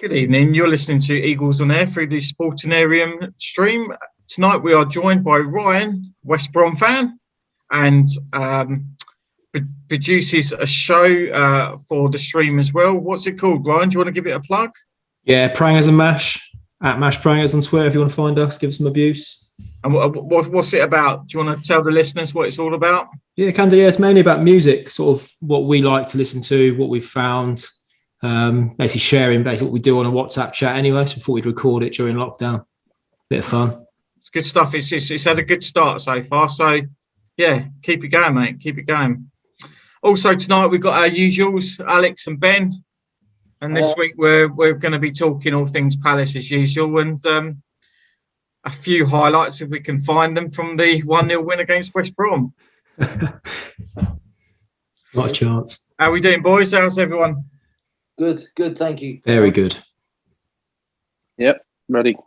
Good evening. You're listening to Eagles on Air through the Sportanarium stream. Tonight we are joined by Ryan, West Brom fan, and produces a show for the stream as well. What's it called, Ryan? Do you want to give it a plug? Yeah, Prangers and Mash, at Mash Prangers on Twitter if you want to find us, give us some abuse. And what's it about? Do you want to tell the listeners what it's all about? Yeah, can do. Yeah, it's mainly about music, sort of what we like to listen to, what we've found. Basically sharing what we do on a WhatsApp chat anyway, so we thought we'd record it during lockdown. Bit of fun. It's good stuff. It's had a good start so far, so yeah, keep it going, mate, keep it going. Also tonight we've got our usuals, Alex and Ben, and this week we're going to be talking all things Palace as usual, and a few highlights if we can find them from the 1-0 win against West Brom. Not a chance. How are we doing, boys? How's everyone? Good, thank you. Very good. Yep, ready.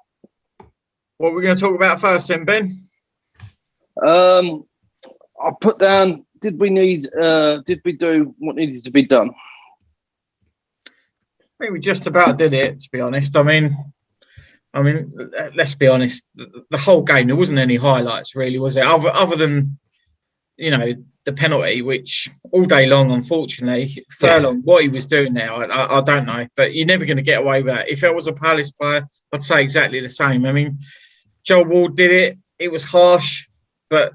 What are we going to talk about first then, Ben? I'll put down, did we do what needed to be done? I think we just about did it, to be honest. I mean, let's be honest, the whole game, there wasn't any highlights really, was it? Other than, the penalty, which all day long, unfortunately, Furlong, what he was doing there, I don't know. But you're never going to get away with that. If I was a Palace player, I'd say exactly the same. I mean, Joel Ward did it. It was harsh. But,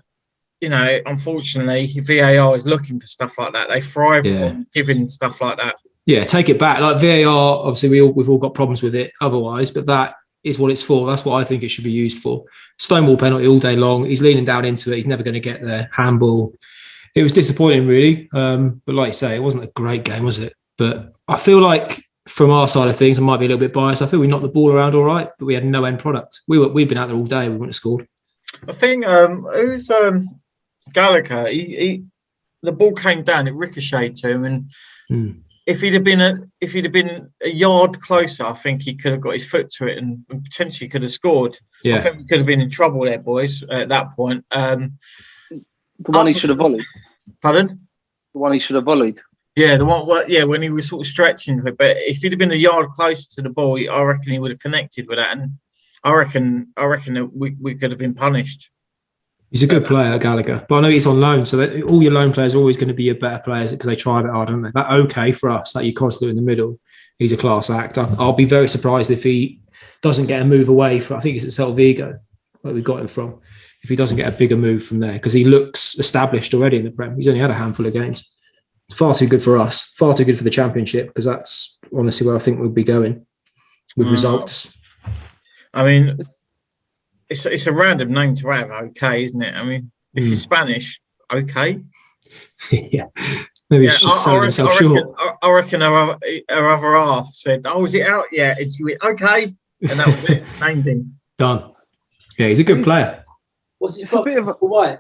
unfortunately, VAR is looking for stuff like that. They thrive on giving stuff like that. Yeah, take it back. Like VAR, obviously, we've all got problems with it otherwise, but that is what it's for. That's what I think it should be used for. Stonewall penalty all day long. He's leaning down into it. He's never going to get there. Handball. It was disappointing, really. But like you say, it wasn't a great game, was it? But I feel like from our side of things, I might be a little bit biased. I feel we knocked the ball around all right, but we had no end product. We'd been out there all day. We wouldn't have scored. I think who's Gallagher? The ball came down. It ricocheted to him, and if he'd have been a yard closer, I think he could have got his foot to it and potentially could have scored. Yeah. I think we could have been in trouble there, boys, at that point. The one he should have volleyed. Pardon? The one he should have volleyed. Yeah, the one. When he was sort of stretching it. But if he'd have been a yard closer to the ball, I reckon he would have connected with that, and I reckon that we could have been punished. He's a good player, Gallagher, but I know he's on loan, so that all your loan players are always going to be your better players because they try a bit harder, don't they? That okay for us, that you constantly in the middle. He's a class act. I'll be very surprised if he doesn't get a move away from. I think it's at Celta Vigo, where we got him from. If he doesn't get a bigger move from there, because he looks established already in the Prem. He's only had a handful of games. Far too good for us. Far too good for the Championship, because that's honestly where I think we'll be going with results. I mean, it's a random name to have, okay, isn't it? I mean, if you're Spanish, okay. Yeah. Maybe it's just selling himself short. I reckon our other half said, "Oh, is it out yet?" And she went, "Okay," and that was it. Named him. Done. Yeah, he's a good player. It's a bit of a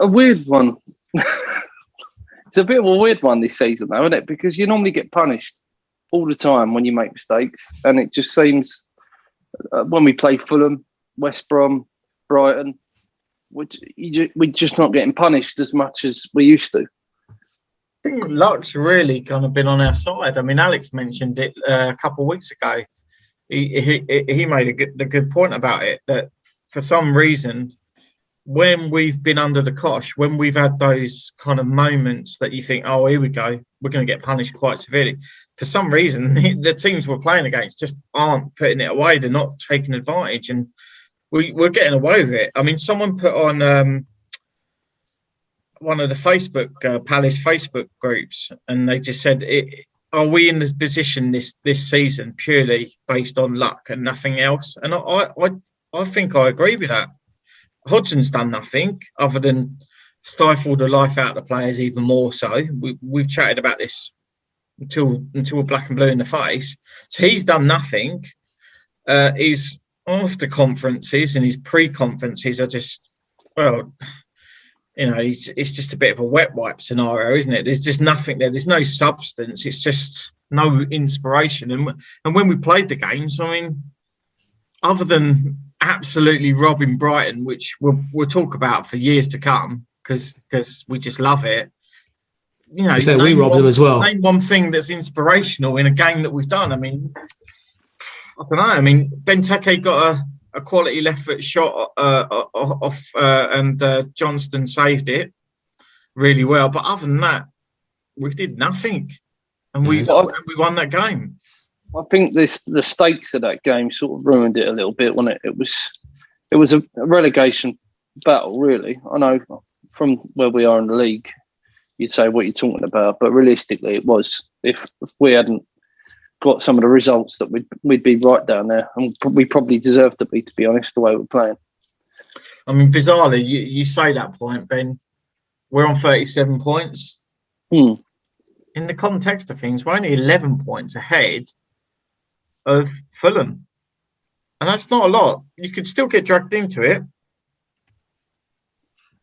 weird one. It's a bit of a weird one this season, though, isn't it? Because you normally get punished all the time when you make mistakes, and it just seems when we play Fulham, West Brom, Brighton, we're just not getting punished as much as we used to. I think luck's really kind of been on our side. I mean, Alex mentioned it a couple of weeks ago. He made a good point about it, that for some reason, when we've been under the cosh, when we've had those kind of moments that you think, oh, here we go, we're going to get punished quite severely. For some reason, the teams we're playing against just aren't putting it away. They're not taking advantage, and we're getting away with it. I mean, someone put on one of the Facebook Palace Facebook groups, and they just said, "Are we in the position this season purely based on luck and nothing else?" And I think I agree with that. Hodgson's done nothing other than stifle the life out of the players even more so. We've chatted about this until we're black and blue in the face. So he's done nothing. His after conferences and his pre-conferences are just, well, it's just a bit of a wet wipe scenario, isn't it? There's just nothing there. There's no substance. It's just no inspiration. And when we played the games, I mean, other than absolutely robbing Brighton, which we'll talk about for years to come because we just love it. We robbed them as well. Name one thing that's inspirational in a game that we've done. I mean, don't know. I mean, Benteke got a quality left foot shot off, and Johnston saved it really well. But other than that, we did nothing, and we won that game. I think the stakes of that game sort of ruined it a little bit, wasn't it? It was a relegation battle, really. I know from where we are in the league, you'd say what you're talking about, but realistically, it was. If we hadn't got some of the results, that we'd be right down there, and we probably deserved to be honest, the way we're playing. I mean, bizarrely, you say that point, Ben. We're on 37 points. In the context of things, we're only 11 points ahead of Fulham, and that's not a lot. You could still get dragged into it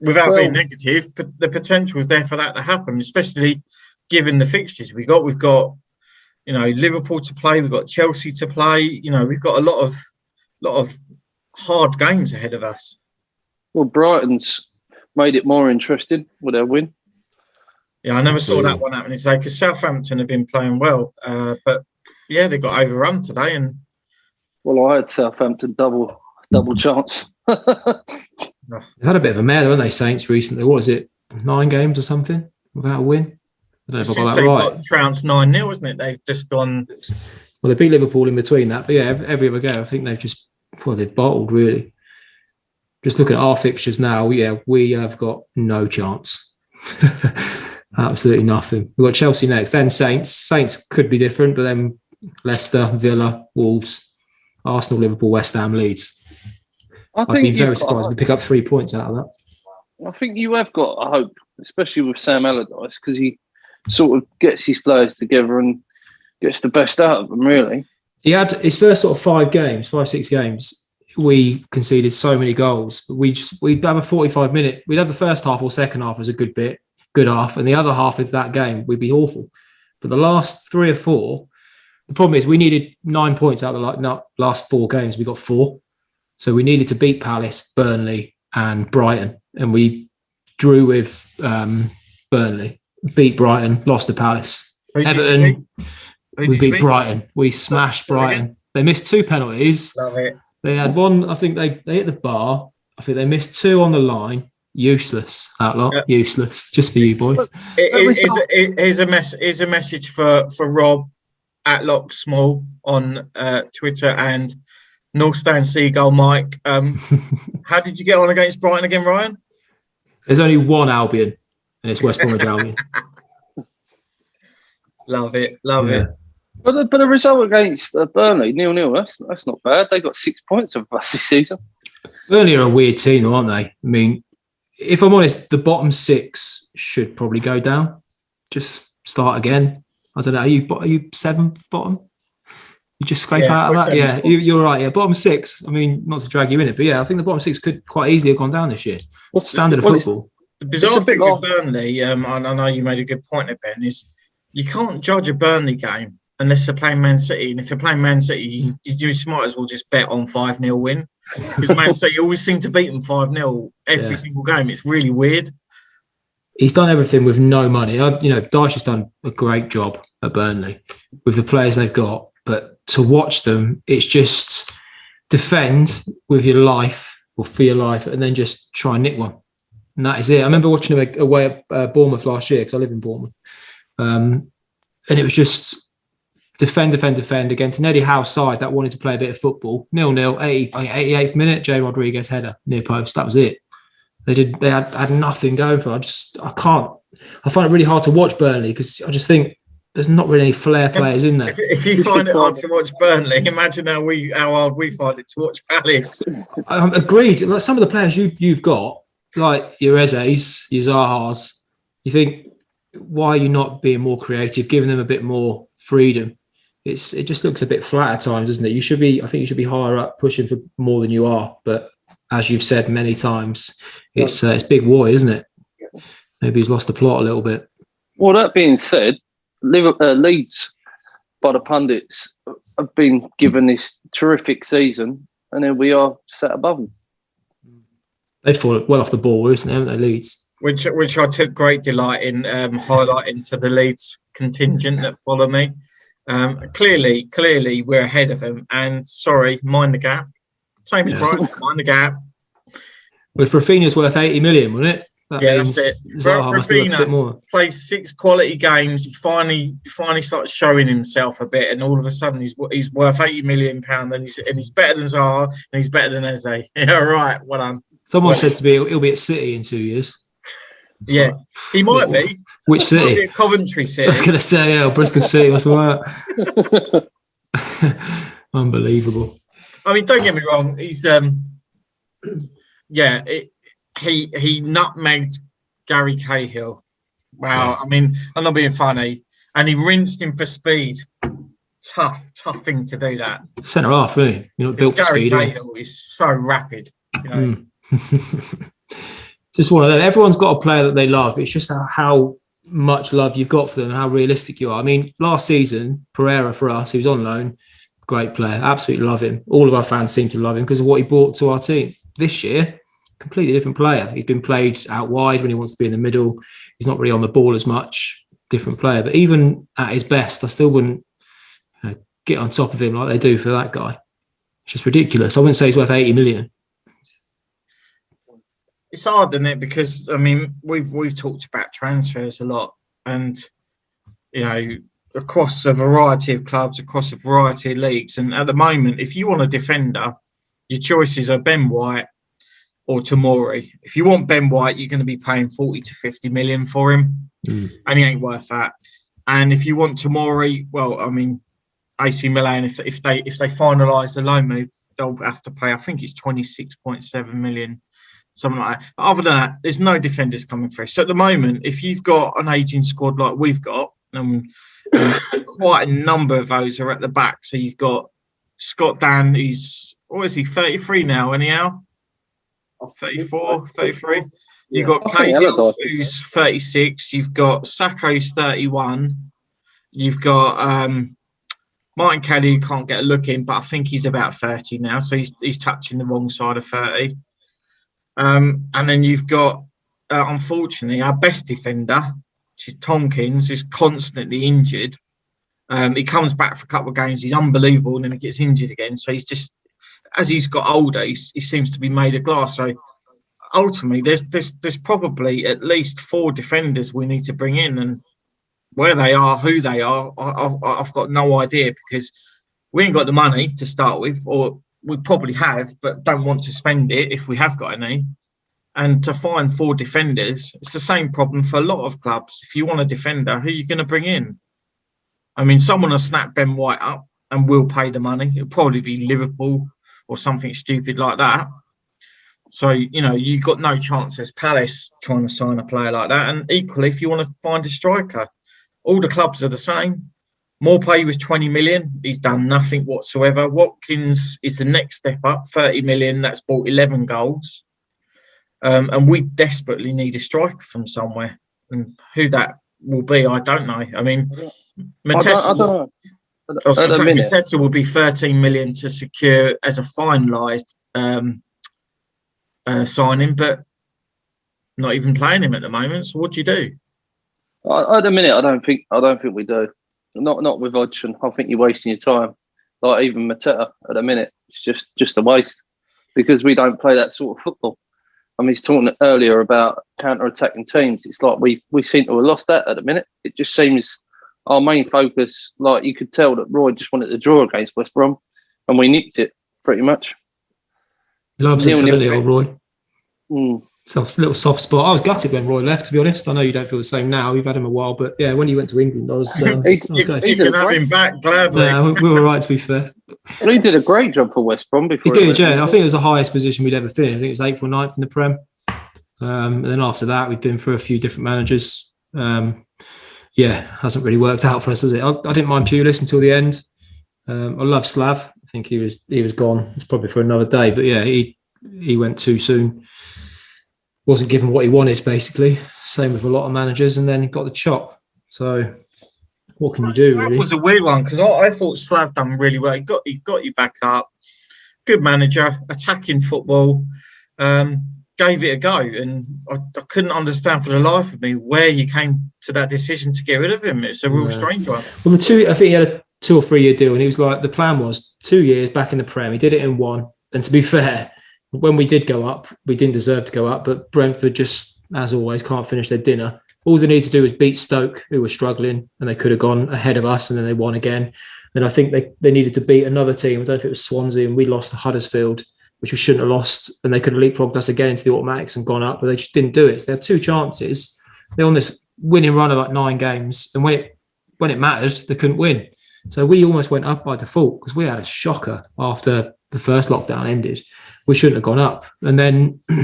without being negative, but the potential is there for that to happen, especially given the fixtures we've got, Liverpool to play, we've got Chelsea to play. We've got a lot of hard games ahead of us. Well, Brighton's made it more interesting with their win. Yeah, I never saw that one happening today because Southampton have been playing well, but yeah, they got overrun today. And well, I had Southampton double chance. They had a bit of a mare, haven't they, Saints, recently? What was it, 9 games or something without a win? I don't know if I got that right. Got trounced 9-0, wasn't it? They've just gone. Well, they beat Liverpool in between that, but yeah, every other game, I think they've bottled, really. Just looking at our fixtures now, yeah, we have got no chance. Absolutely nothing. We've got Chelsea next, then Saints. Saints could be different, but then Leicester, Villa, Wolves, Arsenal, Liverpool, West Ham, Leeds. I'd be very surprised if we pick up 3 points out of that. I think you have got a hope, especially with Sam Allardyce, because he sort of gets his players together and gets the best out of them, really. He had his first sort of 5-6 games. We conceded so many goals. We'd have a 45-minute. We'd have the first half or second half as a good half, and the other half of that game we'd be awful. But the last 3 or 4, the problem is we needed 9 points out of the last 4 games. We got 4, so we needed to beat Palace, Burnley, and Brighton, and we drew with Burnley, beat Brighton, lost to Palace. Everton, we beat Brighton. We smashed Brighton. They missed 2 penalties. Love it. They had one. I think they hit the bar. I think they missed 2 on the line. Useless, that lot. Useless. Just for you boys. Here's a message for Rob at Lock Small on Twitter and Northstand Seagull Mike. How did you get on against Brighton again, Ryan? There's only one Albion, and it's West Bromwich Albion. Love it. It. But the result against Burnley, 0-0, that's not bad. They got 6 points of us this season. Burnley are a weird team, aren't they? I mean, if I'm honest, the bottom 6 should probably go down. Just start again. I don't know. Are you 7th bottom? You just scrape out of that? Yeah, you're right. Yeah, bottom 6. I mean, not to drag you in it, but yeah, I think the bottom 6 could quite easily have gone down this year. Standard of football. The bizarre thing with Burnley, and I know you made a good point there, Ben, is you can't judge a Burnley game unless they're playing Man City. And if you're playing Man City, you just might as well just bet on 5-0 win. Because Man City always seem to beat them 5-0 every single game. It's really weird. He's done everything with no money. Dyche has done a great job at Burnley with the players they've got. But to watch them, it's just defend with your life or for your life and then just try and nick one. And that is it. I remember watching them away at Bournemouth last year because I live in Bournemouth. And it was just defend against an Eddie Howe side that wanted to play a bit of football. 0-0, 88th minute, Jay Rodriguez header, near post. That was it. They had nothing going for it. I find it really hard to watch Burnley because I just think there's not really any flair players in there. If you find it hard to watch Burnley, imagine how hard we find it to watch Palace. Agreed. Like some of the players you've got, like your Ezes, your Zahas, you think, why are you not being more creative, giving them a bit more freedom? It just looks a bit flat at times, doesn't it? I think you should be higher up, pushing for more than you are. But as you've said many times, it's big war, isn't it? Maybe he's lost the plot a little bit. Well, that being said, Leeds, by the pundits, have been given this terrific season, and then we are sat above them. They've fallen well off the ball, haven't they, Leeds? Which I took great delight in highlighting to the Leeds contingent that follow me. Clearly, we're ahead of them. And sorry, mind the gap. Same as Brighton, mind the gap. Well, if Rafinha's worth 80 million, wouldn't it? That means that's it. Zaha must be worth a bit more. Plays 6 quality games. He finally starts showing himself a bit, and all of a sudden he's worth £80 million, and he's better than Zaha, and he's better than Eze. Yeah, right. Well done. Someone said to me he'll be at City in 2 years. Yeah, he might be. Which City? Might be at Coventry City. I was going to say, yeah, Bristol City or something like that. Unbelievable. I mean, don't get me wrong. He's he nutmegged Gary Cahill. Wow. Yeah. I mean, I'm not being funny. And he rinsed him for speed. Tough thing to do that. Centre half, really. You're not built for speed. Gary Cahill is so rapid. You know. Just one of them. Everyone's got a player that they love. It's just how much love you've got for them and how realistic you are. I mean, last season, Pereira for us, he was on loan. Great player. Absolutely love him. All of our fans seem to love him because of what he brought to our team. This year, completely different player. He's been played out wide when he wants to be in the middle. He's not really on the ball as much. Different player. But even at his best, I still wouldn't get on top of him like they do for that guy. It's just ridiculous. I wouldn't say he's worth 80 million. It's hard, isn't it? Because I mean, we've talked about transfers a lot, and you know, across a variety of clubs, across a variety of leagues. And at the moment, if you want a defender, your choices are Ben White or Tomori. If you want Ben White, you're going to be paying 40 to 50 million for him, and he ain't worth that. And if you want Tomori, well, I mean, AC Milan, if they finalise the loan move, they'll have to pay. I think it's 26.7 million. Something like that. Other than that, there's no defenders coming through. So at the moment, if you've got an aging squad like we've got, quite a number of those are at the back. So you've got Scott Dan, who's, what is he, 33 now, anyhow? 34, 33. You've got Cahill, who's 36. You've got Sacco, who's 31. You've got Martin Kelly, who can't get a look in, but I think he's about 30 now. So he's touching the wrong side of 30. And then you've got, unfortunately, our best defender, which is Tompkins, is constantly injured. He comes back for a couple of games, he's unbelievable, and then he gets injured again. So he's just, as he's got older, he seems to be made of glass. So ultimately, there's probably at least 4 defenders we need to bring in, and where they are, who they are, I've got no idea, because we ain't got the money to start with, or we probably have, but don't want to spend it if we have got any. And to find 4 defenders, it's the same problem for a lot of clubs. If you want a defender, who are you going to bring in? I mean, someone will snap Ben White up and will pay the money. It'll probably be Liverpool or something stupid like that. So, you know, you've got no chance as Palace trying to sign a player like that. And equally, if you want to find a striker, all the clubs are the same. Morpay was 20 million. He's done nothing whatsoever. Watkins is the next step up, 30 million. That's bought 11 goals. And we desperately need a striker from somewhere. And who that will be, I don't know. I mean, Mateta will be 13 million to secure as a finalised signing, but not even playing him at the moment. So what do you do? At the minute, I don't think we do. Not with Hodgson. I think you're wasting your time. Like even Mateta at the minute, it's just a waste, because we don't play that sort of football. I mean, he's talking earlier about counter-attacking teams. It's like we seem to have lost that at the minute. It just seems our main focus, like you could tell that Roy just wanted to draw against West Brom, and we nicked it pretty much. Loves his ability, old Roy. Little soft spot. I was gutted when Roy left, to be honest. I know you don't feel the same now. We've had him a while, but yeah, when he went to England, I was you can have him back gladly. Yeah, we were right, to be fair. Well, he did a great job for West Brom before. He did, yeah. I think it was the highest position we'd ever finished. I think it was 8th or 9th in the Prem. And then after that, we've been through a few different managers. Hasn't really worked out for us, has it? I didn't mind Pulis until the end. I love Slav. I think he was gone. It's probably for another day, but yeah, he went too soon. Wasn't given what he wanted, basically. Same with a lot of managers, and then he got the chop. So, what can you do, really? That was a weird one, because I thought Slav done really well. He got you back up. Good manager, attacking football. Gave it a go, and I couldn't understand for the life of me where you came to that decision to get rid of him. It's a real strange one. Well, I think he had 2 or 3 year deal, and he was like, the plan was 2 years back in the Prem. He did it in 1. And to be fair, when we did go up, we didn't deserve to go up, but Brentford just, as always, can't finish their dinner. All they need to do is beat Stoke, who were struggling, and they could have gone ahead of us, and then they won again. And I think they needed to beat another team. I don't know if it was Swansea, and we lost to Huddersfield, which we shouldn't have lost, and they could have leapfrogged us again into the automatics and gone up, but they just didn't do it. So they had 2 chances. They're on this winning run of like 9 games, and when it mattered, they couldn't win. So we almost went up by default because we had a shocker after the first lockdown ended. We shouldn't have gone up. And then, I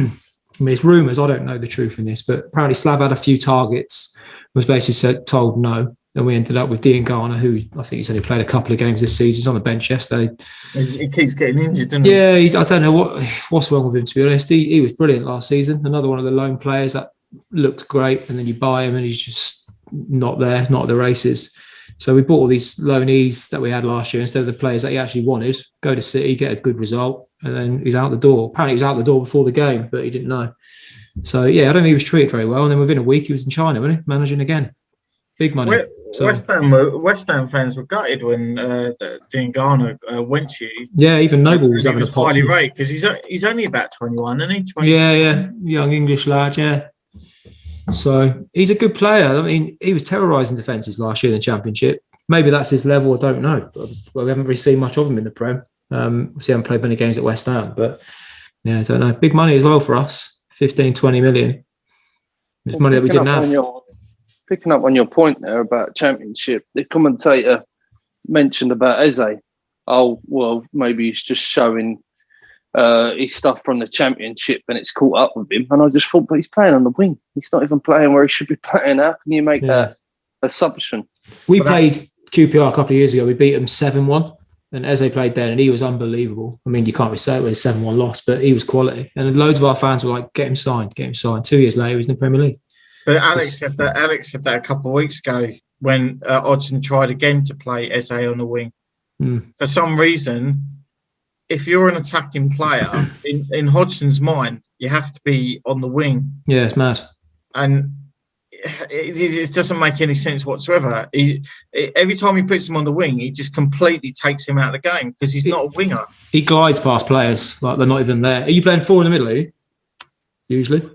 mean, it's rumours, I don't know the truth in this, but apparently Slav had a few targets, was basically told no. And we ended up with Dean Garner, who I think he's only played a couple of games this season. He's on the bench yesterday. He keeps getting injured, doesn't he? Yeah, I don't know what's wrong with him, to be honest. He was brilliant last season. Another one of the lone players that looked great, and then you buy him and he's just not there, not at the races. So we bought all these loanees that we had last year instead of the players that he actually wanted. Go to City, get a good result, and then he's out the door. Apparently he was out the door before the game, but he didn't know. So, yeah, I don't think he was treated very well. And then within a week, he was in China, wasn't he? Managing again. Big money. West Ham fans were gutted when Dean Garner went to you. Yeah, even Noble was having a pop. Highly rated because he's only about 21, isn't he? 20. Yeah. Young English lad, yeah. So he's a good player. I mean, he was terrorising defences last year in the Championship. Maybe that's his level, I don't know. But we haven't really seen much of him in the Prem. We haven't played many games at West Ham. But, yeah, I don't know. Big money as well for us, 15, 20 million. It's money that we didn't have. Picking up on your point there about Championship, the commentator mentioned about Eze. Oh, well, maybe he's just showing his stuff from the Championship and it's caught up with him. And I just thought, but he's playing on the wing. He's not even playing where he should be playing. How can you make that assumption? We played QPR a couple of years ago. We beat them 7-1 and Eze played then and he was unbelievable. I mean, you can't really say it was a 7-1 loss, but he was quality. And loads of our fans were like, get him signed. 2 years later, he's in the Premier League. But Alex said that a couple of weeks ago when Hodgson tried again to play Eze on the wing. For some reason, if you're an attacking player, in Hodgson's mind, you have to be on the wing. Yeah, it's mad. And it doesn't make any sense whatsoever. Every time he puts him on the wing, he just completely takes him out of the game because he's not a winger. He glides past players like they're not even there. Are you playing 4 in the middle, are you? Usually?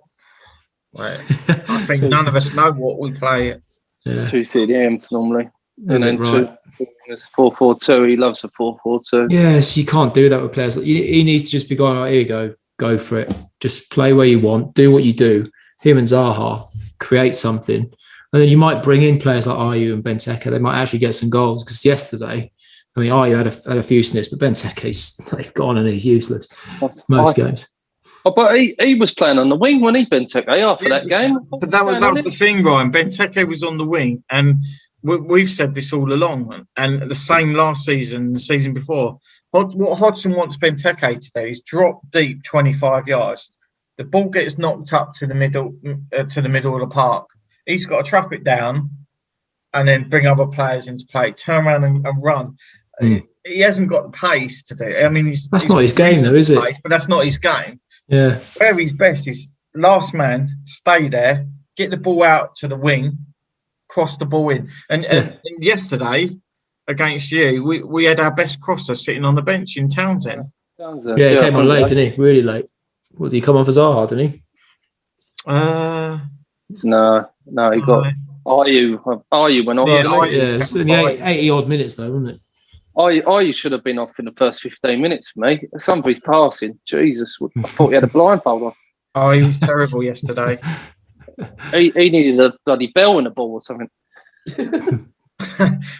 Right. I think none of us know what we play. Yeah. 2 CDMs normally. Is and then right? 2. It's 4-4-2. He loves a 4-4-2. Yes, you can't do that with players. He needs to just be going, right, here you go for it. Just play where you want, do what you do. Him and Zaha create something. And then you might bring in players like Ayew and Benteke. They might actually get some goals. Because yesterday, I mean, Ayew had a few sniffs, but Benteke's gone and he's useless most games. Oh, but he was playing on the wing when he Benteke after that game. But that was the thing, Ryan. Benteke was on the wing, and we've said this all along, and the same last season, the season before. What Hodgson wants Benteke to do is drop deep 25 yards. The ball gets knocked up to the middle of the park. He's got to trap it down, and then bring other players into play. Turn around and run. He hasn't got the pace to do it. I mean, that's not his game, though, is it? Pace, but that's not his game. Yeah. Where he's best is last man, stay there, get the ball out to the wing, cross the ball in. And yesterday against you, we had our best crosser sitting on the bench in Townsend. Yeah, he came on late, didn't he? Really late. What, did he come on for Zaha, didn't he? No, he got Ayew went off. Yeah, it's only 80 odd minutes though, wasn't it? Ayew should have been off in the first 15 minutes for me. Somebody's passing. Jesus, I thought he had a blindfold on. Oh, he was terrible yesterday. He needed a bloody bell in the ball or something.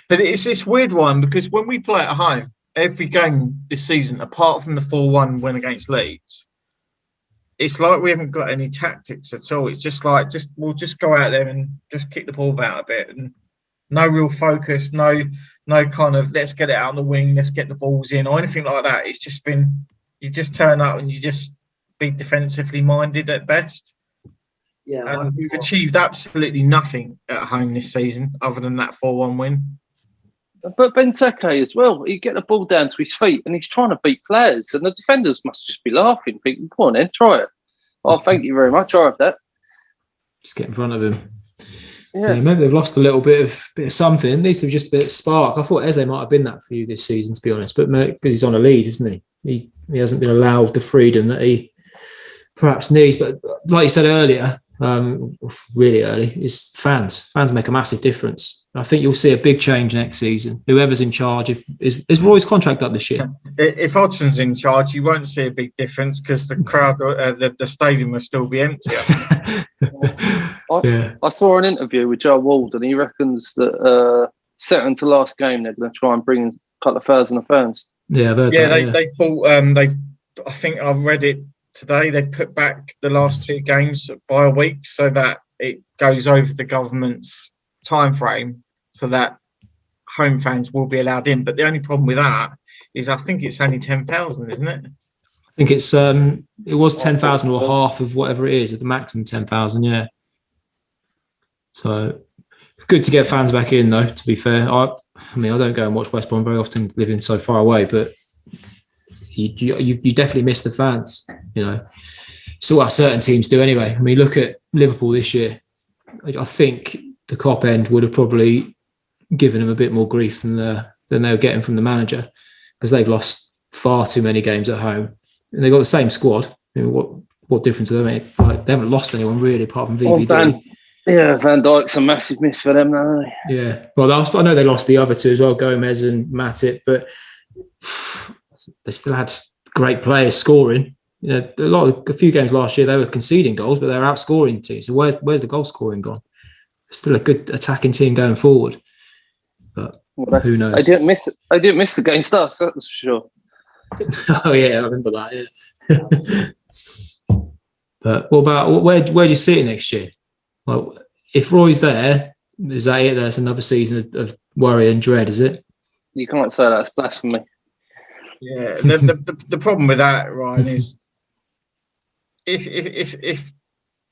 But it's this weird one because when we play at home, every game this season, apart from the 4-1 win against Leeds, it's like we haven't got any tactics at all. It's just like we'll just go out there and just kick the ball about a bit, and no real focus, no kind of let's get it out on the wing, let's get the balls in or anything like that. It's just been you just turn up and you just be defensively minded at best. Yeah, and we've achieved absolutely nothing at home this season other than that 4-1 win. But Benteke as well, he get the ball down to his feet and he's trying to beat players, and the defenders must just be laughing, thinking, "Go on then, try it." Oh, thank you very much. I have that. Just get in front of him. Yeah, maybe they've lost a little bit of something. It needs to be just a bit of spark. I thought Eze might have been that for you this season, to be honest, but because he's on a lead, isn't he? He hasn't been allowed the freedom that he perhaps needs. But like you said earlier, really early, is fans. Fans make a massive difference. I think you'll see a big change next season. Whoever's in charge, is Roy's contract up this year? If Hodgson's in charge, you won't see a big difference because the crowd, the stadium will still be empty. I saw an interview with Joe Wald, and he reckons that second to last game they're going to try and bring in a couple of thousand of fans. Yeah, they've bought. I think I've read it today. They've put back the last 2 games by a week so that it goes over the government's time frame, so that home fans will be allowed in. But the only problem with that is I think it's only 10,000, isn't it? I think it's it was 10,000 or half of whatever it is at the maximum 10,000. Yeah. So good to get fans back in, though. To be fair, I mean I don't go and watch West Brom very often, living so far away, but you definitely miss the fans. You know, so what certain teams do anyway. I mean, look at Liverpool this year. I think the Kop end would have probably given them a bit more grief than they were getting from the manager, because they've lost far too many games at home, and they've got the same squad. I mean, what difference do they make? Like, they haven't lost anyone really apart from VVD. Van Dijk's a massive miss for them now. Yeah, well, I know they lost the other 2 as well, Gomez and Matip, but they still had great players scoring. You know, a few games last year they were conceding goals, but they were outscoring teams. So where's the goal scoring gone? Still a good attacking team going forward, but who knows? I didn't miss against us, that's for sure. Oh yeah, I remember that. Yeah. But what about where do you see it next year? Well, if Roy's there, is that it? That's another season of worry and dread, is it? You can't say that. It's blasphemy. Yeah. The problem with that, Ryan, is if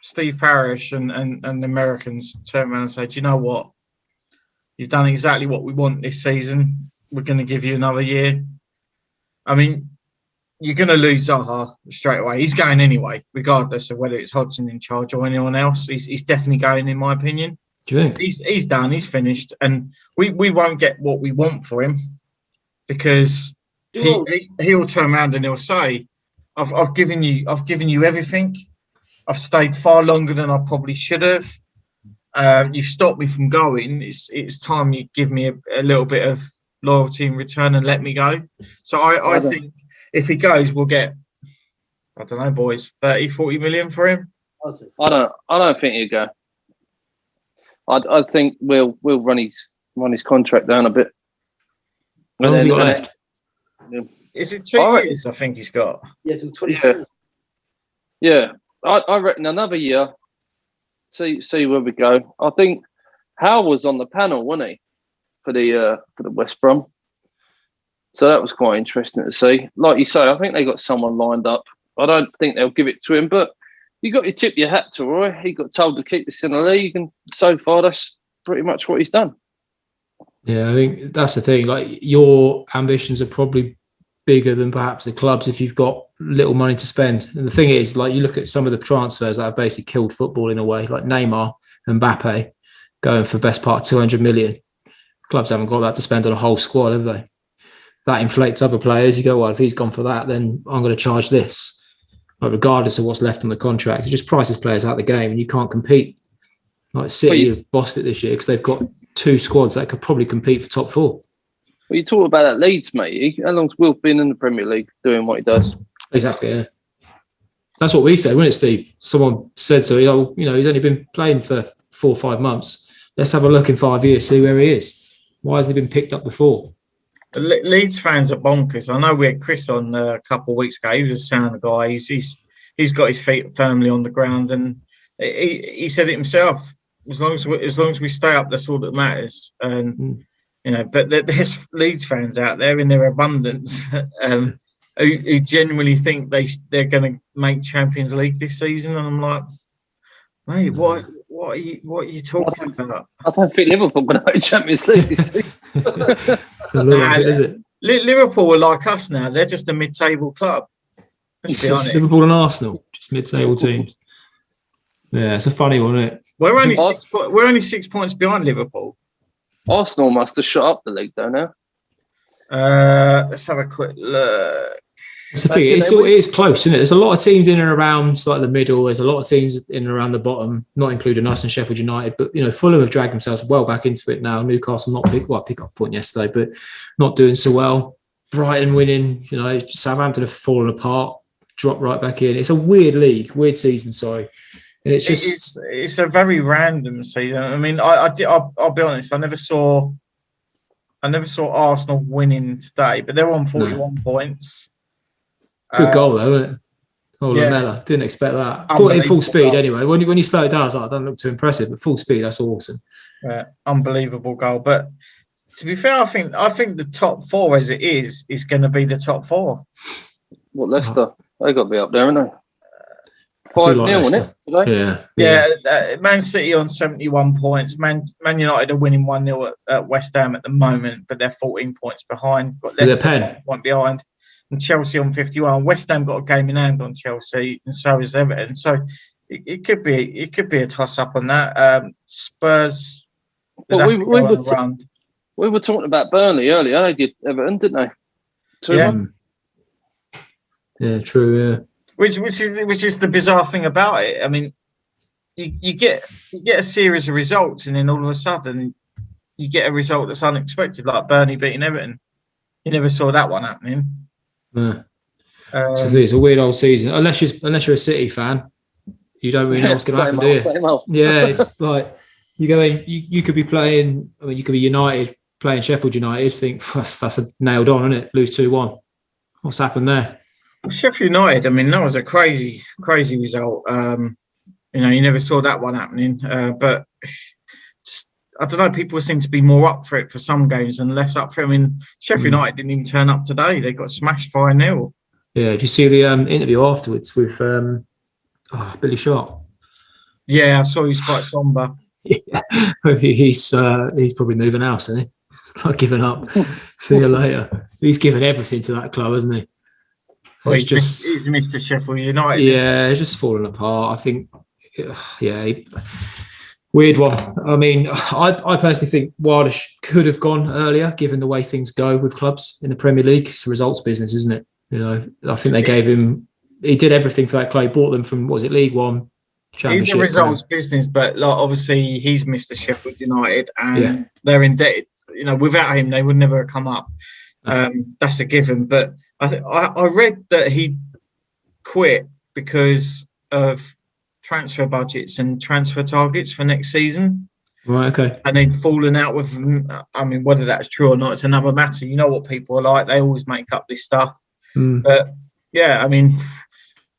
Steve Parish and the Americans turn around and say, do you know what? You've done exactly what we want this season. We're going to give you another year. I mean, you're going to lose Zaha straight away. He's going anyway, regardless of whether it's Hodgson in charge or anyone else. He's definitely going, in my opinion. Do you think? He's done. He's finished, and we won't get what we want for him, because he'll turn around and he'll say, "I've given you everything. I've stayed far longer than I probably should have. You've stopped me from going. It's time you give me a little bit of loyalty in return and let me go." So I think if he goes, we'll get, I don't know, boys, 30, 40 million for him. I don't think he'll go. I think we'll run his contract down a bit. How long has he got left? Is it 2 years? I think he's got. Yeah, till 24. Yeah. I reckon another year. See where we go. I think Hal was on the panel, wasn't he, for the West Brom? So that was quite interesting to see. Like you say, I think they got someone lined up. I don't think they'll give it to him, but you got to tip your hat to Roy. He got told to keep this in the league, and so far that's pretty much what he's done. Yeah, I think that's the thing. Like, your ambitions are probably bigger than perhaps the clubs if you've got little money to spend. And the thing is, like, you look at some of the transfers that have basically killed football in a way, like Neymar and Mbappe going for best part 200 million. Clubs haven't got that to spend on a whole squad, have they? That inflates other players. You go, well, if he's gone for that, then I'm going to charge this. But regardless of what's left on the contract, it just prices players out of the game, and you can't compete. Like City have bossed it this year because they've got 2 squads that could probably compete for top 4. Well, you talk about that Leeds, mate. How long's Wilf been in the Premier League doing what he does? Exactly, yeah. That's what we said, wasn't it, Steve? Someone said so. You know, he's only been playing for 4 or 5 months. Let's have a look in 5 years, see where he is. Why hasn't he been picked up before? The Leeds fans are bonkers. I know we had Chris on a couple of weeks ago. He was a sound guy. He's got his feet firmly on the ground, and he said it himself. As long as we stay up, that's all that matters. And you know, but there's Leeds fans out there in their abundance who genuinely think they're going to make Champions League this season, and I'm like, mate, what are you talking about? I don't think Liverpool going to make Champions League this season. Is it? Liverpool are like us now. They're just a mid-table club. Let's be honest. Liverpool and Arsenal, just mid-table teams. Yeah, it's a funny one, isn't it? We're only we're only 6 points behind Liverpool. Arsenal must have shot up the league, though, now. Let's have a quick look. That's the thing. It is close, isn't it? There's a lot of teams in and around like the middle. There's a lot of teams in and around the bottom, not including us and Sheffield United. But Fulham have dragged themselves well back into it now. Newcastle pick up a point yesterday, but not doing so well. Brighton winning. Southampton have fallen apart, dropped right back in. It's a weird league, weird season. Sorry, and it's a very random season. I mean, I'll be honest. I never saw Arsenal winning today, but they're on 41 points. Good goal though, isn't it? Lamella. Didn't expect that. In full speed anyway. When you slow it down, I was like, that doesn't look too impressive. But full speed, that's awesome. Yeah, unbelievable goal. But to be fair, I think the top four as it is going to be the top four. What, Leicester? They got to be up there, haven't they? 5-0, wasn't it, today? Yeah. Man City on 71 points. Man United are winning 1-0 at West Ham at the moment, but they're 14 points behind. Got Leicester 1 point behind. And Chelsea on 51. West Ham got a game in hand on Chelsea, and so has Everton. So it could be a toss up on that. Spurs. But we were talking about Burnley earlier. They did Everton, didn't they? 2-1. Yeah, true. Yeah. Which is the bizarre thing about it. I mean, you get a series of results, and then all of a sudden you get a result that's unexpected, like Burnley beating Everton. You never saw that one happening. Yeah. It's a weird old season. Unless you're a City fan, you don't really know what's going to happen, do you? Same old. Yeah, it's like you go in. You could be playing. I mean, you could be United playing Sheffield United. Think that's a nailed on, isn't it? Lose 2-1. What's happened there? Sheffield United. I mean, that was a crazy result. You never saw that one happening. But I don't know. People seem to be more up for it for some games and less up for it. I mean, Sheffield United didn't even turn up today. They got smashed 5-0. Yeah. Did you see the interview afterwards with Billy Sharp? Yeah, I saw he's quite somber. Yeah. He's probably moving house, isn't he? Not giving up. See you later. He's given everything to that club, hasn't he? Well, he's Mr. Sheffield United. Yeah, it's just falling apart. I think. Yeah. Weird one. I mean, I personally think Wilder could have gone earlier, given the way things go with clubs in the Premier League. It's a results business, isn't it? I think they gave him. He did everything for that club. He brought them from League One, Championship. He's a results business, but obviously he's Mr. Sheffield United, and they're indebted. Without him, they would never have come up. That's a given. But I read that he quit because of transfer budgets and transfer targets for next season. Right, okay. And they'd fallen out with them. I mean, whether that's true or not, it's another matter. You know what people are like. They always make up this stuff. But, yeah, I mean,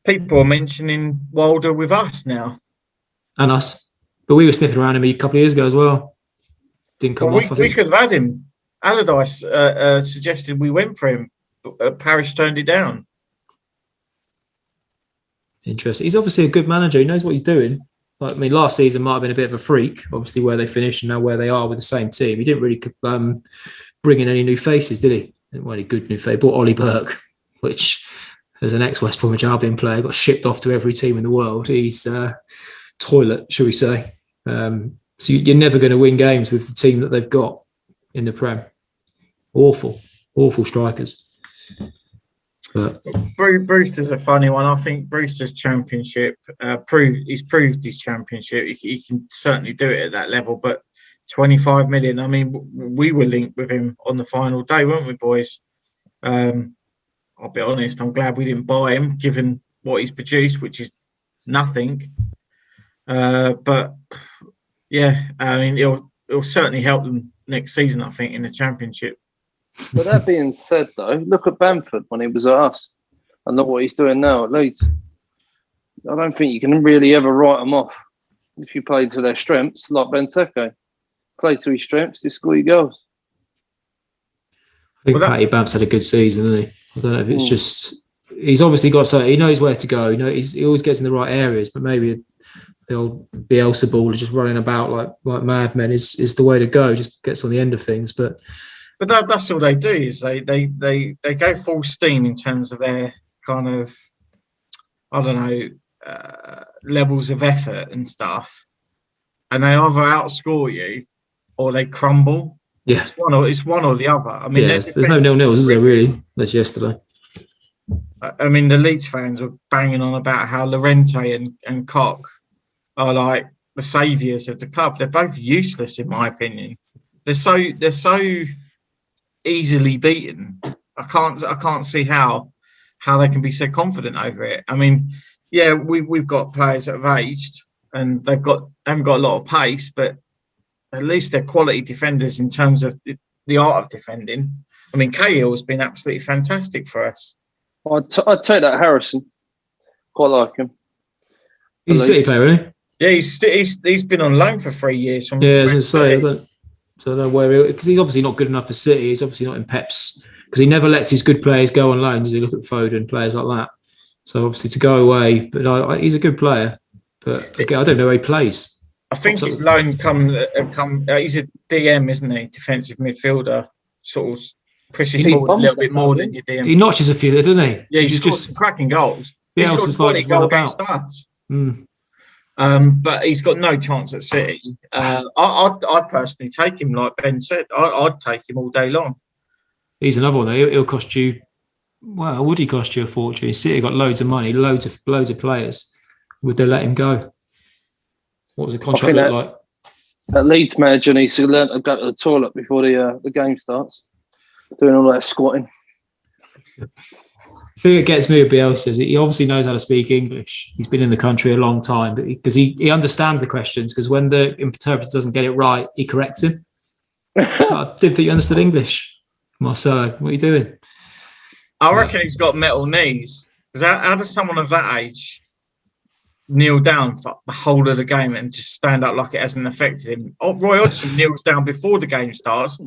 people are mentioning Wilder with us now. And us. But we were sniffing around him a couple of years ago as well. Didn't come off, I think. We could have had him. Allardyce suggested we went for him. Parish turned it down. Interesting. He's obviously a good manager. He knows what he's doing. Last season might have been a bit of a freak, obviously, where they finished and now where they are with the same team. He didn't really bring in any new faces, did he? Didn't want any good new faces. He brought Ollie Burke, which, as an ex-West Bromwich Albion player, got shipped off to every team in the world. He's toilet, shall we say. So you're never going to win games with the team that they've got in the Prem. Awful strikers. But Brewster's a funny one. I think Brewster's championship he's proved his championship. He can certainly do it at that level. But 25 million. I mean, we were linked with him on the final day, weren't we, boys? I'll be honest. I'm glad we didn't buy him, given what he's produced, which is nothing. But yeah, I mean, it'll certainly help them next season, I think, in the championship. But that being said, though, look at Bamford when he was at us and look what he's doing now at Leeds. I don't think you can really ever write them off if you play to their strengths, like Benteke. Play to his strengths, they score your goals. I think Patty Bam's had a good season, hasn't he? I don't know if it's just... He's obviously got something. He knows where to go. He always gets in the right areas, but maybe the old Bielsa ball just running about like madmen is the way to go. Just gets on the end of things, But that's all they do is they go full steam in terms of their kind of, I don't know, levels of effort and stuff. and they either outscore you or they crumble. Yeah, it's one or the other. I mean, there's no 0-0s, is there really? That's yesterday. I mean, the Leeds fans are banging on about how Llorente and Koch are like the saviours of the club. They're both useless, in my opinion. They're so easily beaten. I can't see how they can be so confident over it. I mean, yeah, we've got players that have aged and haven't got a lot of pace, but at least they're quality defenders in terms of the art of defending. I mean, Cahill has been absolutely fantastic for us. I'd take that Harrison. Quite like him. He's a City player, isn't he? Yeah, he's been on loan for 3 years. From I was going to say, I don't know where, because he's obviously not good enough for City. He's obviously not in Pep's, because he never lets his good players go on loan. Does he look at Foden, players like that? So obviously to go away, but he's a good player. But again, I don't know where he plays. I think his loan he's a DM, isn't he? Defensive midfielder, sort of pushes forward a little bit more than your DM. He notches a few, doesn't he? Yeah, he's just cracking goals. Yeah, he's got 20 goal against us. But he's got no chance at City. I'd personally take him, like Ben said. I'd take him all day long. He's another one. He'll cost you. Well, would he cost you a fortune? City got loads of money, loads of players. Would they let him go? What was the contract look like? That Leeds manager needs to learn to go to the toilet before the game starts. Doing all that squatting. The thing that gets me with Bielsa is he obviously knows how to speak English. He's been in the country a long time, but because he understands the questions, because when the interpreter doesn't get it right, he corrects him. I didn't think you understood English. Marcelo, what are you doing? I reckon he's got metal knees. Because how does someone of that age kneel down for the whole of the game and just stand up like it hasn't affected him? Oh, Roy Hodgson kneels down before the game starts,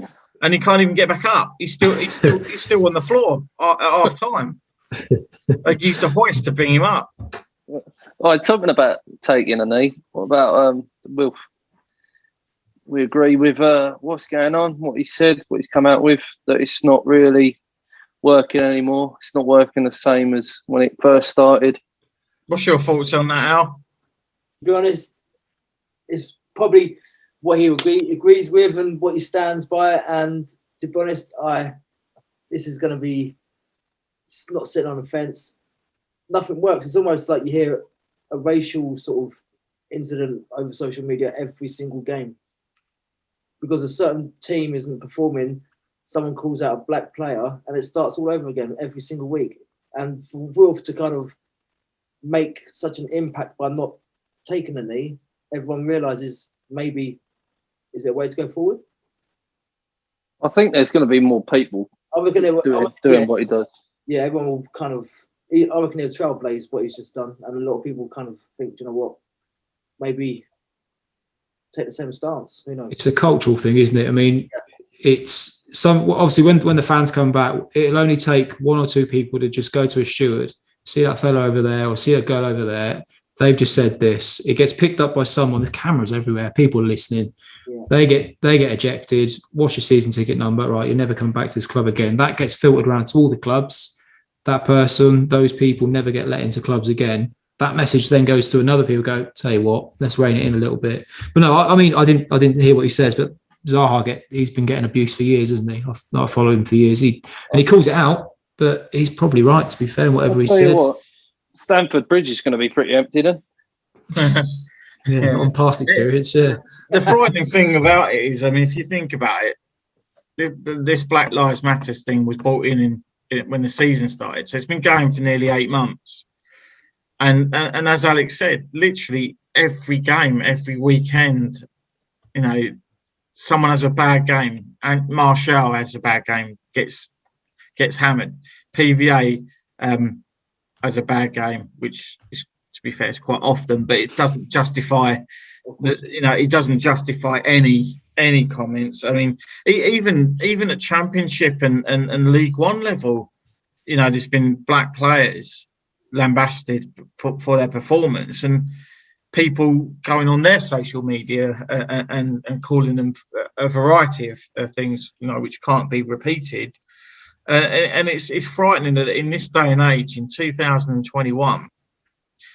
and he can't even get back up. He's still on the floor at half time. They used a hoist to bring him up. All right, talking about taking a knee. What about Wilf? We agree with what's going on, what he said, what he's come out with, that it's not really working anymore. It's not working the same as when it first started. What's your thoughts on that, Al? To be honest, it's probably what he agrees with and what he stands by. And to be honest, this is going to be not sitting on the fence. Nothing works. It's almost like you hear a racial sort of incident over social media every single game. Because a certain team isn't performing, someone calls out a black player and it starts all over again every single week. And for Wilf to kind of make such an impact by not taking a knee, everyone realises maybe, is there a way to go forward? I think there's going to be more people doing what he does. Yeah, everyone will kind of, I reckon he'll trailblaze what he's just done. And a lot of people kind of think, you know what, maybe take the same stance. Who knows? It's a cultural thing, isn't it? I mean, it's obviously when the fans come back, it'll only take one or two people to just go to a steward, see that fellow over there or see that girl over there. They've just said this. It gets picked up by someone. There's cameras everywhere. People are listening. Yeah. They get ejected. What's your season ticket number? Right, you never come back to this club again. That gets filtered around to all the clubs. That person, those people never get let into clubs again. That message then goes to another people. Go, tell you what, let's rein it in a little bit. But no, I mean, I didn't hear what he says. But Zaha he's been getting abuse for years, hasn't he? I've followed him for years. He calls it out, but he's probably right. To be fair, in whatever he said. Stamford Bridge is going to be pretty empty then. Yeah, on past experience, yeah. The frightening thing about it is, I mean, if you think about it, this Black Lives Matters thing was brought in when the season started. So it's been going for nearly 8 months. And as Alex said, literally every game, every weekend, you know, someone has a bad game, and Martial has a bad game, gets hammered. PVA has a bad game, which is, to be fair, it's quite often, but it doesn't justify it doesn't justify any comments. I mean, even at Championship and League One level, you know, there's been black players lambasted for their performance, and people going on their social media and calling them a variety of things, you know, which can't be repeated. And it's frightening that in this day and age, in 2021,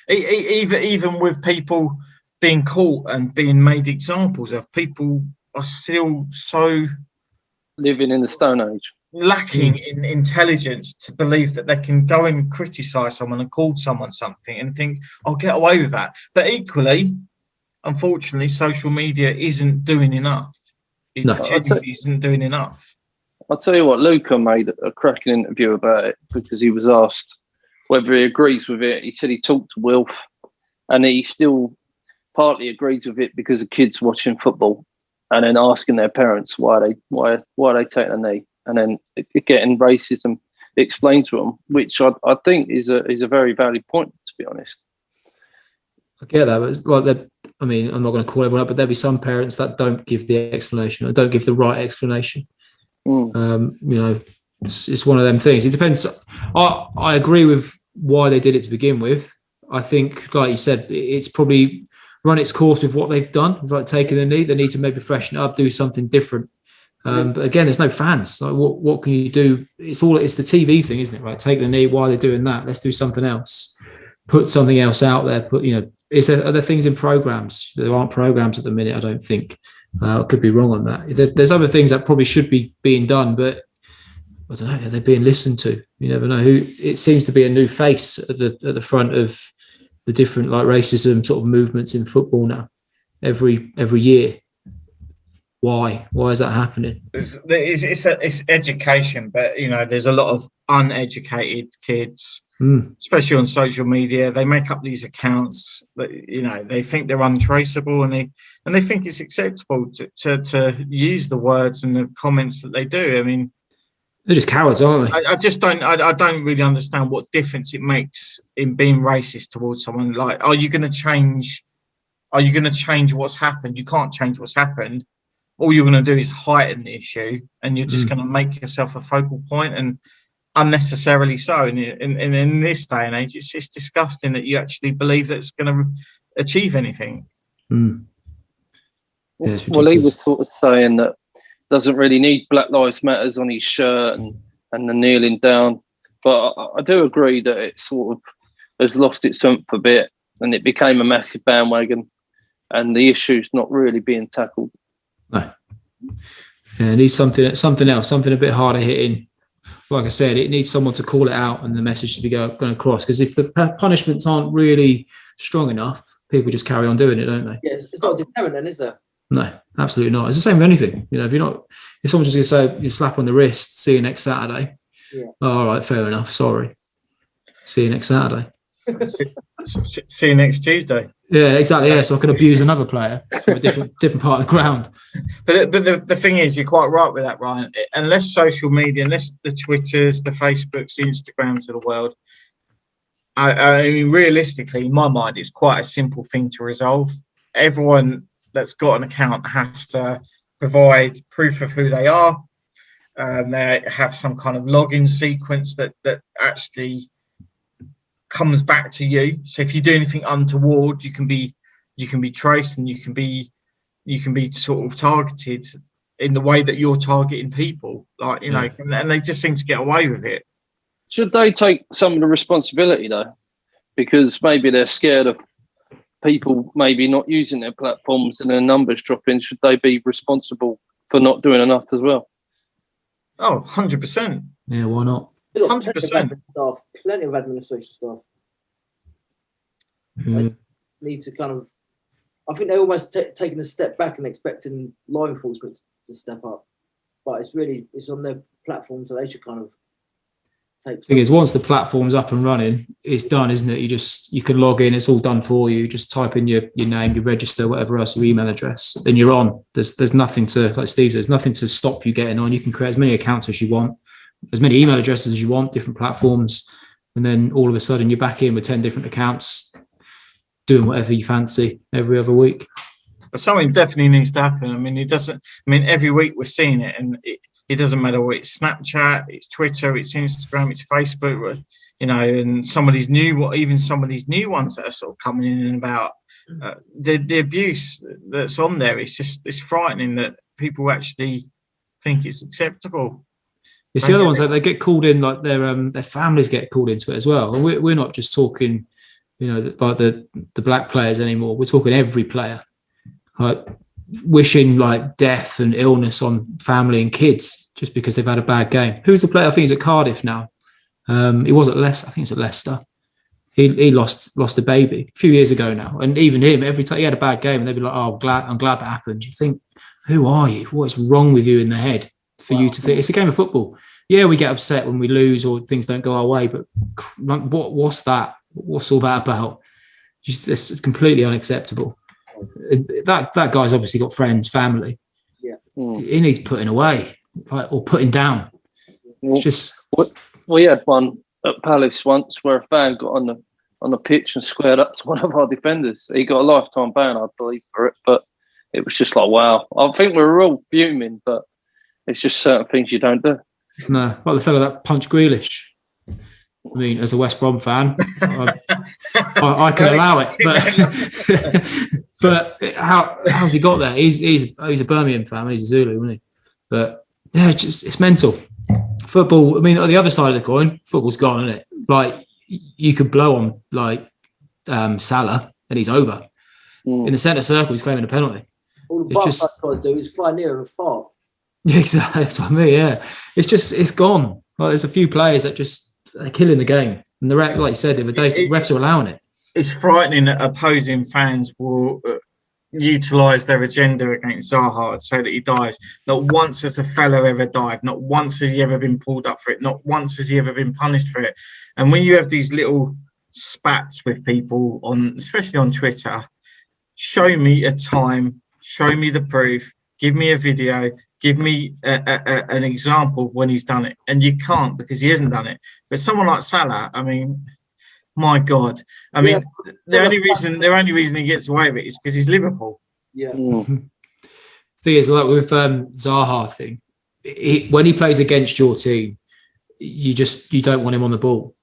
even with people being caught and being made examples of. People are still so living in the Stone Age, lacking in intelligence to believe that they can go and criticize someone and call someone something and think, I'll get away with that. But equally, unfortunately, social media isn't doing enough. It genuinely isn't doing enough. I'll tell you what, Luca made a cracking interview about it because he was asked whether he agrees with it. He said he talked to Wilf and he still partly agrees with it because of kids watching football and then asking their parents why they take a knee, and then getting racism explained to them, which I think is a very valid point, to be honest. I get that, but it's like I mean, I'm not going to call everyone up, but there'll be some parents that don't give the explanation or don't give the right explanation. You know, it's one of them things. It depends. I agree with why they did it to begin with. I think, like you said, it's probably run its course with what they've done, like taking the knee. They need to maybe freshen it up, do something different. But again, there's no fans. Like, what can you do? It's the TV thing, isn't it? Right? Take the knee. Why are they doing that? Let's do something else. Put something else out there. Are there things in programs? There aren't programs at the minute, I don't think. I could be wrong on that. There's other things that probably should be being done, but I don't know. Are they being listened to? You never know. It seems to be a new face at the front of the different like racism sort of movements in football now. Every year. Why is that happening? It's education, but there's a lot of uneducated kids, especially on social media. They make up these accounts that they think they're untraceable, and they think it's acceptable to use the words and the comments that they do. I mean, they're just cowards, aren't they? I don't really understand what difference it makes in being racist towards someone. Like, are you going to change what's happened? You can't change what's happened. All you're going to do is heighten the issue, and you're just going to make yourself a focal point, and unnecessarily so. And in this day and age, it's disgusting that you actually believe that it's going to achieve anything. Yeah, well, he was sort of saying that doesn't really need Black Lives Matters on his shirt and the kneeling down, but I do agree that it sort of has lost its oomph a bit, and it became a massive bandwagon, and the issue's not really being tackled. No. Yeah, it needs something else, something a bit harder hitting. Like I said, it needs someone to call it out and the message to be going across. Because if the punishments aren't really strong enough, people just carry on doing it, don't they? Yeah, it's not a deterrent then, is there? No, absolutely not. It's the same with anything. If someone's just going to say, you slap on the wrist, see you next Saturday. Yeah. All right, fair enough. Sorry. See you next Saturday. See you next Tuesday. Yeah, exactly. Yeah, so I can abuse another player from a different part of the ground. But the thing is, you're quite right with that, Ryan. Unless social media, unless the Twitters, the Facebooks, the Instagrams of the world, I mean, realistically, in my mind, it's quite a simple thing to resolve. Everyone that's got an account has to provide proof of who they are. They have some kind of login sequence that actually comes back to you. So if you do anything untoward, you can be traced, and you can be sort of targeted in the way that you're targeting people. Like, and they just seem to get away with it. Should they take some of the responsibility though? Because maybe they're scared of people maybe not using their platforms and their numbers dropping. Should they be responsible for not doing enough as well? Oh, 100%. Yeah, why not? 100%. Plenty of administration staff. They need to kind of. I think they're almost taking a step back and expecting law enforcement to step up, but it's on their platform, so they should kind of take. The thing is, once the platform's up and running, it's done, isn't it? You can log in; it's all done for you. Just type in your name, your register, whatever else, your email address, and you're on. There's nothing to, like Steve said, there's nothing to stop you getting on. You can create as many accounts as you want, as many email addresses as you want, different platforms, and then all of a sudden you're back in with 10 different accounts, doing whatever you fancy every other week. But something definitely needs to happen. I mean, every week we're seeing it, and it doesn't matter what it's Snapchat, it's Twitter, it's Instagram, it's Facebook, and some of these new ones that are sort of coming in and about. The abuse that's on there, it's frightening that people actually think it's acceptable. It's the other ones that they get called in, like their families get called into it as well. And we're not just talking, you know, like the black players anymore. We're talking every player, like wishing like death and illness on family and kids just because they've had a bad game. Who's the player? I think he's at Cardiff now. He was at Leicester. I think it's at Leicester. He lost a baby a few years ago now, and even him, every time he had a bad game, and they'd be like, "Oh, I'm glad that happened." You think, who are you? What is wrong with you in the head for you to think it's a game of football? Yeah, we get upset when we lose or things don't go our way, but what's that? What's all that about? It's completely unacceptable. That guy's obviously got friends, family. Yeah, he needs putting away, or putting down. It's just. We had one at Palace once where a fan got on the pitch and squared up to one of our defenders. He got a lifetime ban, I believe, for it. But it was just like, wow. I think we were all fuming, but it's just certain things you don't do. No, like the fellow that punched Grealish. I mean, as a West Brom fan, I can allow it, but how's he got there? He's a Birmingham fan. He's a Zulu, isn't he? But yeah, it's mental. Football. I mean, on the other side of the coin, football's gone, isn't it? Like you could blow on like Salah and he's over. In the centre circle, he's claiming a penalty. All the Barca guys do is fly near and fart. Yeah, exactly. That's what I mean. Yeah, it's gone. Like, there's a few players that they're killing the game, and the ref, like you said the other day, the refs are allowing it. It's frightening that opposing fans will utilise their agenda against Zaha so that he dies. Not once has a fella ever died. Not once has he ever been pulled up for it. Not once has he ever been punished for it. And when you have these little spats with people especially on Twitter, show me a time, show me the proof, give me a video, give me an example when he's done it. And you can't, because he hasn't done it. But someone like Salah, I mean, my God. I mean, the only reason he gets away with it is because he's Liverpool. Yeah. Thing is, like with Zaha thing, when he plays against your team, you don't want him on the ball.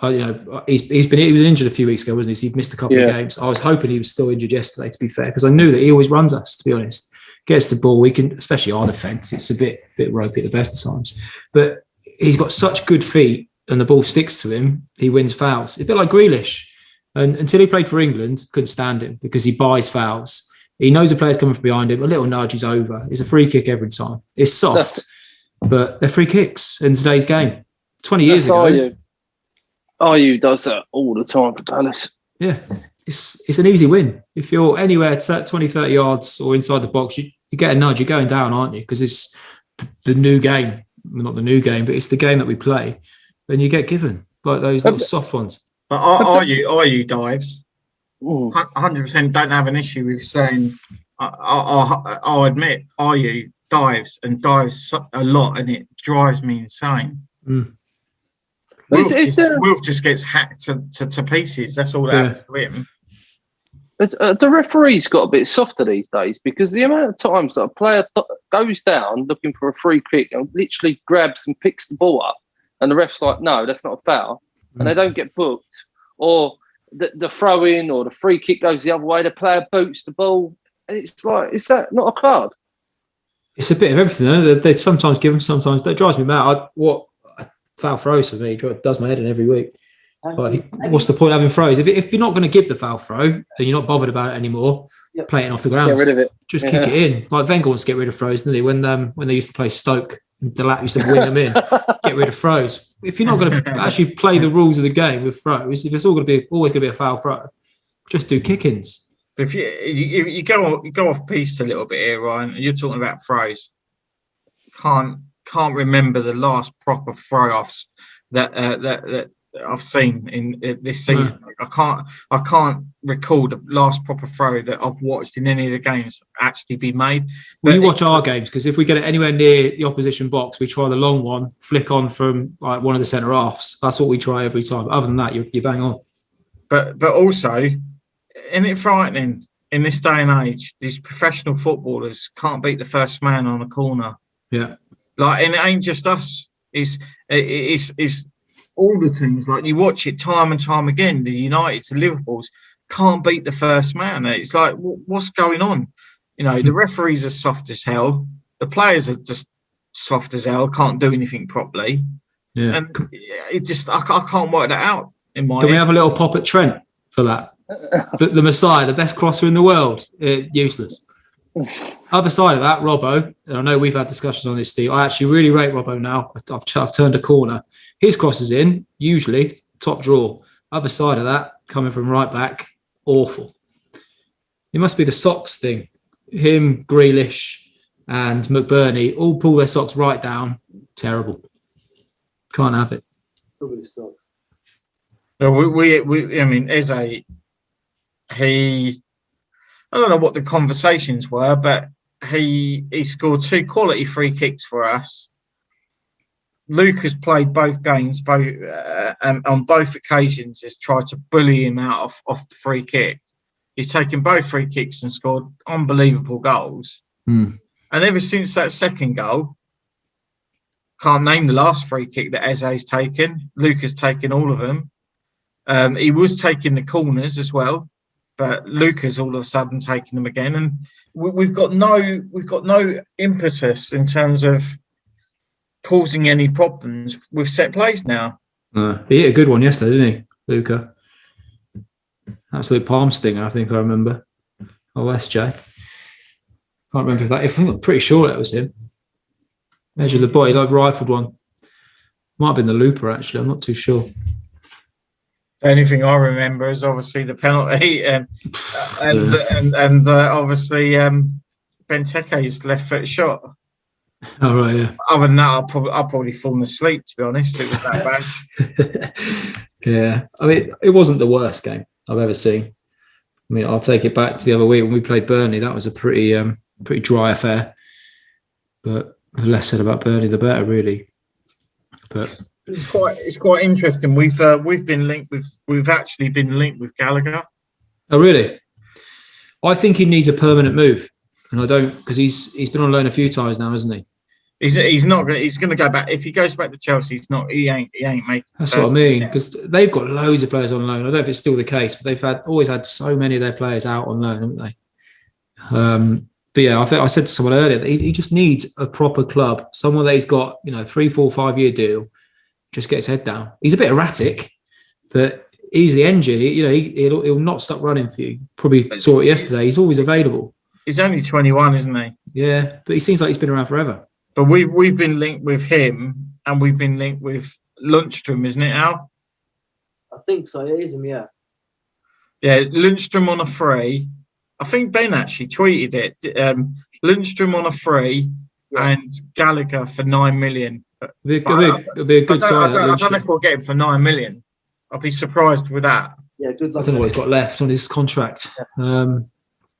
You know, he was injured a few weeks ago, wasn't he? So he missed a couple of games. I was hoping he was still injured yesterday, to be fair, because I knew that he always runs us, to be honest. Gets the ball, we can, especially our defence, it's a bit ropey at the best of times. But he's got such good feet, and the ball sticks to him, he wins fouls. It's a bit like Grealish. And until he played for England, couldn't stand him because he buys fouls. He knows the player's coming from behind him. A little nudge, he's over. It's a free kick every time. It's soft, but they're free kicks in today's game. 20 years ago. Ayew does that all the time for Palace. Yeah, it's an easy win. If you're anywhere 20, 30 yards or inside the box, you get a nudge. You're going down, aren't you? Because it's the new game. Not the new game, but it's the game that we play. Then you get given like those little soft ones. But are you dives? 100% don't have an issue with saying. I'll admit, are you dives a lot, and it drives me insane. Wolf just gets hacked to pieces. That's all that happens to him. The referee's got a bit softer these days, because the amount of times that a player goes down looking for a free kick and literally grabs and picks the ball up, and the ref's like, no, that's not a foul, and they don't get booked, or the throw in or the free kick goes the other way, the player boots the ball, and it's like, is that not a card? It's a bit of everything. Though. They sometimes give them, sometimes that drives me mad. Foul throws for me does my head in every week. Like, what's the point of having throws? If you're not going to give the foul throw and you're not bothered about it anymore, play it off the ground. Get rid of it. Just kick it in. Like Wenger wants to get rid of throws, didn't he? When they used to play Stoke, Delap used to win them in. Get rid of throws. If you're not going to actually play the rules of the game with throws, if it's always going to be a foul throw, just do kick-ins. If you go off piste a little bit here, Ryan, and you're talking about throws, can't remember the last proper throw-offs that I've seen in this season. I can't recall the last proper throw that I've watched in any of the games actually be made. Well, you watch our games, because if we get it anywhere near the opposition box, we try the long one, flick on from like one of the centre halves. That's what we try every time. Other than that, you bang on. But also, isn't it frightening in this day and age? These professional footballers can't beat the first man on a corner. Yeah. Like, and it ain't just us. It's all the teams. Like, you watch it time and time again. The Uniteds, the Liverpools can't beat the first man. It's like, what's going on? You know, the referees are soft as hell. The players are just soft as hell. Can't do anything properly. Yeah. And it just, I can't work that out in my. Can we have a little pop at Trent? for that. The Messiah, the best crosser in the world, useless. Other side of that, Robbo, and I know we've had discussions on this, Steve. I actually really rate Robbo now. I've turned a corner. His crosses in, usually top draw. Other side of that, coming from right back, awful. It must be the socks thing. Him, Grealish, and McBurney all pull their socks right down. Terrible. Can't have it. Probably socks. No, I mean, Eze, I don't know what the conversations were, but he scored 2 quality free kicks for us. Luke has played both games, and on both occasions has tried to bully him out off the free kick. He's taken both free kicks and scored unbelievable goals. And ever since that second goal, can't name the last free kick that Eze's taken. Luke has taken all of them. He was taking the corners as well, but Luke has all of a sudden taken them again. And we've got no impetus in terms of causing any problems with set plays now. He hit a good one yesterday, didn't he, Luca? Absolute palm stinger, I think I remember. Oh, SJ. Can't remember if that. I'm pretty sure that was him. Measure the body, like rifled one. Might have been the looper, actually. I'm not too sure. The only thing I remember is obviously the penalty and obviously Benteke's left foot shot. Oh, right, yeah. Other than that, I'll probably fallen asleep, to be honest. It was that bad. Yeah. I mean, it wasn't the worst game I've ever seen. I mean, I'll take it back to the other week when we played Burnley. That was a pretty dry affair. But the less said about Burnley, the better, really. But it's quite interesting. We've actually been linked with Gallagher. Oh, really? I think he needs a permanent move, and I don't, because he's been on loan a few times now, hasn't he? He's not. He's going to go back. If he goes back to Chelsea, he's not. He ain't making. That's what I mean, because they've got loads of players on loan. I don't know if it's still the case, but they've always had so many of their players out on loan, haven't they? But yeah, I think I said to someone earlier that he just needs a proper club, someone that he's got 3, 4, 5 year deal. Just get his head down. He's a bit erratic, but he's the engine. He'll not stop running for you. Probably saw it yesterday. He's always available. He's only 21, isn't he? Yeah, but he seems like he's been around forever. But we've been linked with him, and we've been linked with Lundstrom, isn't it, Al? I think so. It is him, yeah. Yeah, Lundstrom on a free. I think Ben actually tweeted it. Lundstrom on a free and Gallagher for 9 million. It'll be a good sign. I don't know if we'll get him for 9 million. I'll be surprised with that. Yeah, good luck. I don't know what he's got left on his contract. Yeah.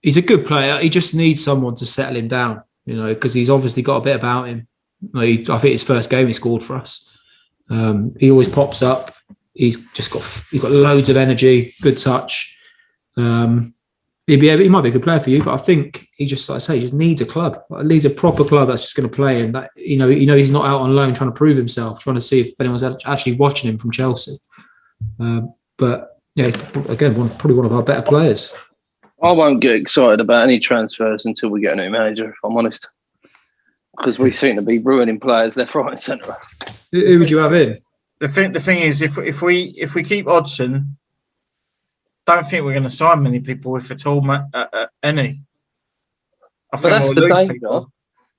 He's a good player. He just needs someone to settle him down, because he's obviously got a bit about him. I think his first game he scored for us. He always pops up. He's got loads of energy, good touch. He might be a good player for you, but I think he just, like I say, he just needs a club. He needs a proper club that's just going to play him. That he's not out on loan trying to prove himself, trying to see if anyone's actually watching him from Chelsea. But yeah, again, probably one of our better players. I won't get excited about any transfers until we get a new manager, if I'm honest, because we seem to be ruining players left, right, and centre. Who would you have in? The thing is, if we keep Hodgson, don't think we're going to sign many people, if at all, any. But that's the danger. People.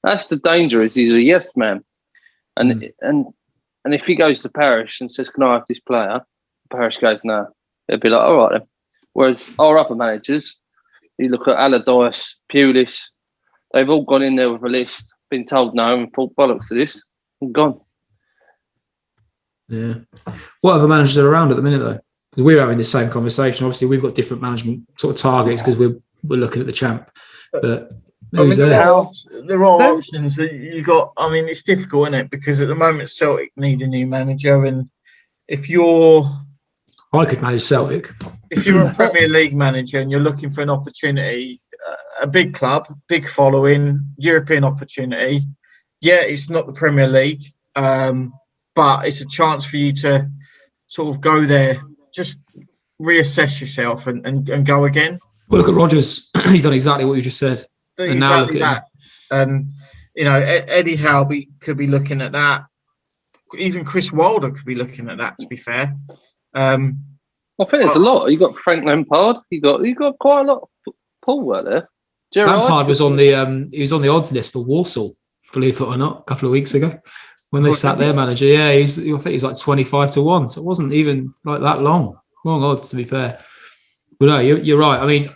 That's the danger. Is he's a yes man, and if he goes to Parish and says, "Can I have this player?" Parish goes, "No." They'd be like, "All right then." Whereas our other managers, you look at Allardyce, Pulis, they've all gone in there with a list, been told no, and thought bollocks to this, and gone. Yeah. What other managers are around at the minute though? We're having the same conversation. Obviously, we've got different management sort of targets because we're looking at the champ. But there are options that you got. I mean, it's difficult, isn't it? Because at the moment, Celtic need a new manager, and I could manage Celtic. If you're a Premier League manager and you're looking for an opportunity, a big club, big following, European opportunity. Yeah, it's not the Premier League, but it's a chance for you to sort of go there. Just reassess yourself and go again. Well, look at Rodgers. He's done exactly what you just said. And now look at him. Eddie Howe could be looking at that. Even Chris Wilder could be looking at that, to be fair. I think there's a lot. You got Frank Lampard. You got quite a lot of Paul work there. Gerrard Lampard was on the he was on the odds list for Walsall, believe it or not, a couple of weeks ago when they sat their manager. Yeah, I think he was like 25-1, so it wasn't even like that long odds, to be fair. But no, you're right. I mean,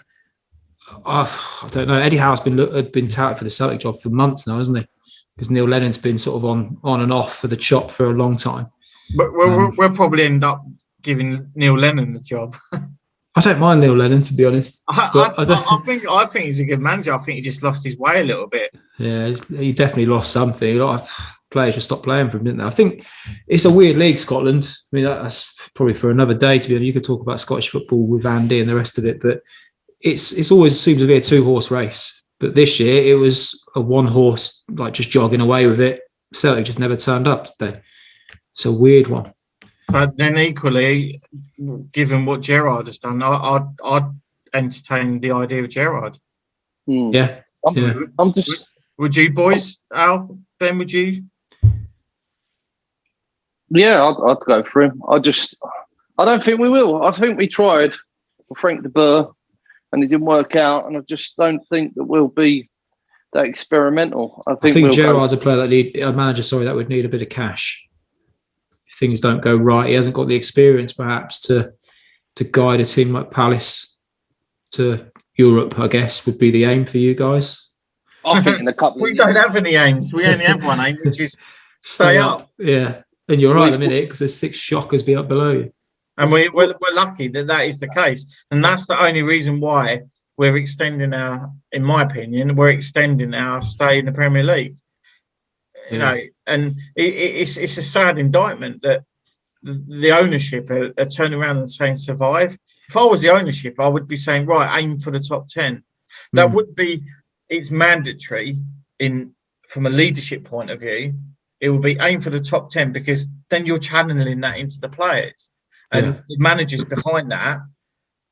I don't know. Eddie Howe's been touted for the Celtic job for months now, hasn't he? Because Neil Lennon's been sort of on and off for the chop for a long time. But we'll probably end up giving Neil Lennon the job. I don't mind Neil Lennon, to be honest. I think he's a good manager. I think he just lost his way a little bit. Yeah, he definitely lost something. A lot of players just stopped playing for him, didn't they? I think it's a weird league, Scotland. I mean, that's probably for another day, to be honest. You could talk about Scottish football with Andy and the rest of it, but it's always seems to be a 2-horse race. But this year it was a 1-horse, like just jogging away with it. Celtic just never turned up, did they? It's a weird one. But then equally, given what Gerrard has done, I'd entertain the idea of Gerrard. Yeah. I'm just. Would you boys, Al? Ben, would you? Yeah, I'd go for him. I don't think we will. I think we tried for Frank de Boer and it didn't work out, and I just don't think that we'll be that experimental. I think Gerrard's a player that would need a bit of cash. If things don't go right, he hasn't got the experience perhaps to guide a team like Palace to Europe, I guess, would be the aim for you guys. I think in a couple we don't have any aims. We only have one aim, which is stay up. Yeah. And you're right in a minute, because there's 6 shockers be up below you. And we're lucky that is the case. And that's the only reason why we're extending in my opinion, we're extending our stay in the Premier League. You know, and it's a sad indictment that the ownership are turning around and saying survive. If I was the ownership, I would be saying, right, aim for the top 10. That would be, it's mandatory from a leadership point of view. It will be aim for the top 10, because then you're channeling that into the players and the managers behind that,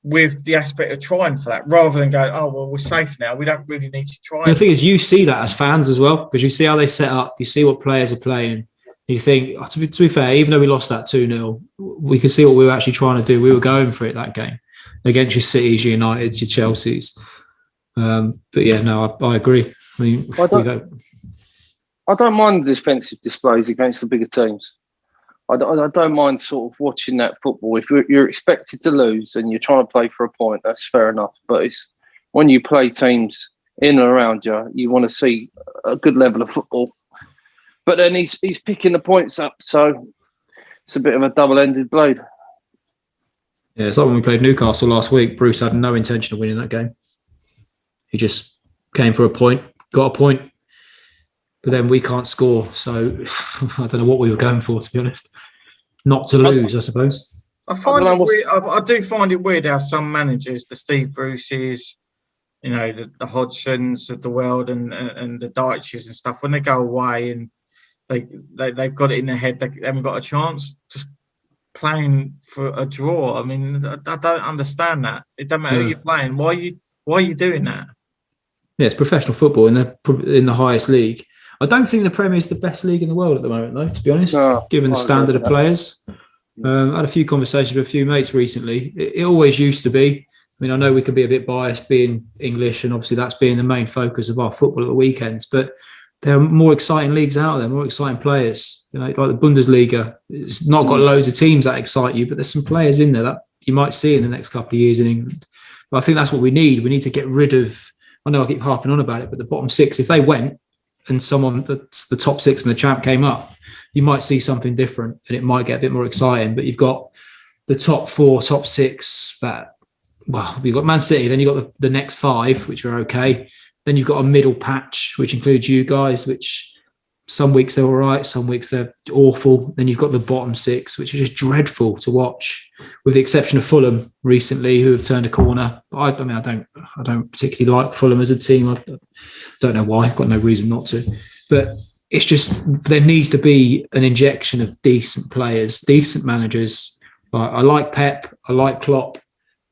with the aspect of trying for that, rather than going, oh, well, we're safe now. We don't really need to try. The thing is, you see that as fans as well, because you see how they set up, you see what players are playing. You think, to be fair, even though we lost that 2-0, we could see what we were actually trying to do. We were going for it that game against your Cities, your Uniteds, your Chelseas. But yeah, no, I agree. I mean, I don't mind the defensive displays against the bigger teams. I don't mind sort of watching that football. If you're expected to lose and you're trying to play for a point, that's fair enough. But it's when you play teams in and around you, you want to see a good level of football. But then he's picking the points up, so it's a bit of a double-ended blade. Yeah, it's like when we played Newcastle last week. Bruce had no intention of winning that game. He just came for a point, got a point. But then we can't score, so I don't know what we were going for, to be honest. Not to lose, I suppose. I do find it weird how some managers, the Steve Bruces, you know, the Hodgsons of the world, and the Dyches and stuff, when they go away and they've got it in their head, they haven't got a chance, just playing for a draw. I mean, I don't understand that. It doesn't matter who you're playing. Why are you doing that? Yeah, it's professional football in the highest league. I don't think the Premier is the best league in the world at the moment, though, to be honest, given the standard of players. I had a few conversations with a few mates recently. It always used to be. I mean, I know we could be a bit biased being English, and obviously that's being the main focus of our football at the weekends, but there are more exciting leagues out there, more exciting players. You know, like the Bundesliga, it's not got loads of teams that excite you, but there's some players in there that you might see in the next couple of years in England. But I think that's what we need. We need to get rid of, I know I keep harping on about it, but the bottom 6, if they went, and someone that's the top 6 from the champ came up, you might see something different and it might get a bit more exciting. But you've got the top 4, top 6 that, well, you've got Man City, then you've got the next 5, which are okay. Then you've got a middle patch, which includes you guys, which some weeks they're all right, some weeks they're awful. Then you've got the bottom 6, which are just dreadful to watch, with the exception of Fulham recently, who have turned a corner. I don't particularly like Fulham as a team. I don't know why. I've got no reason not to. But it's just, there needs to be an injection of decent players, decent managers. I like Pep. I like Klopp.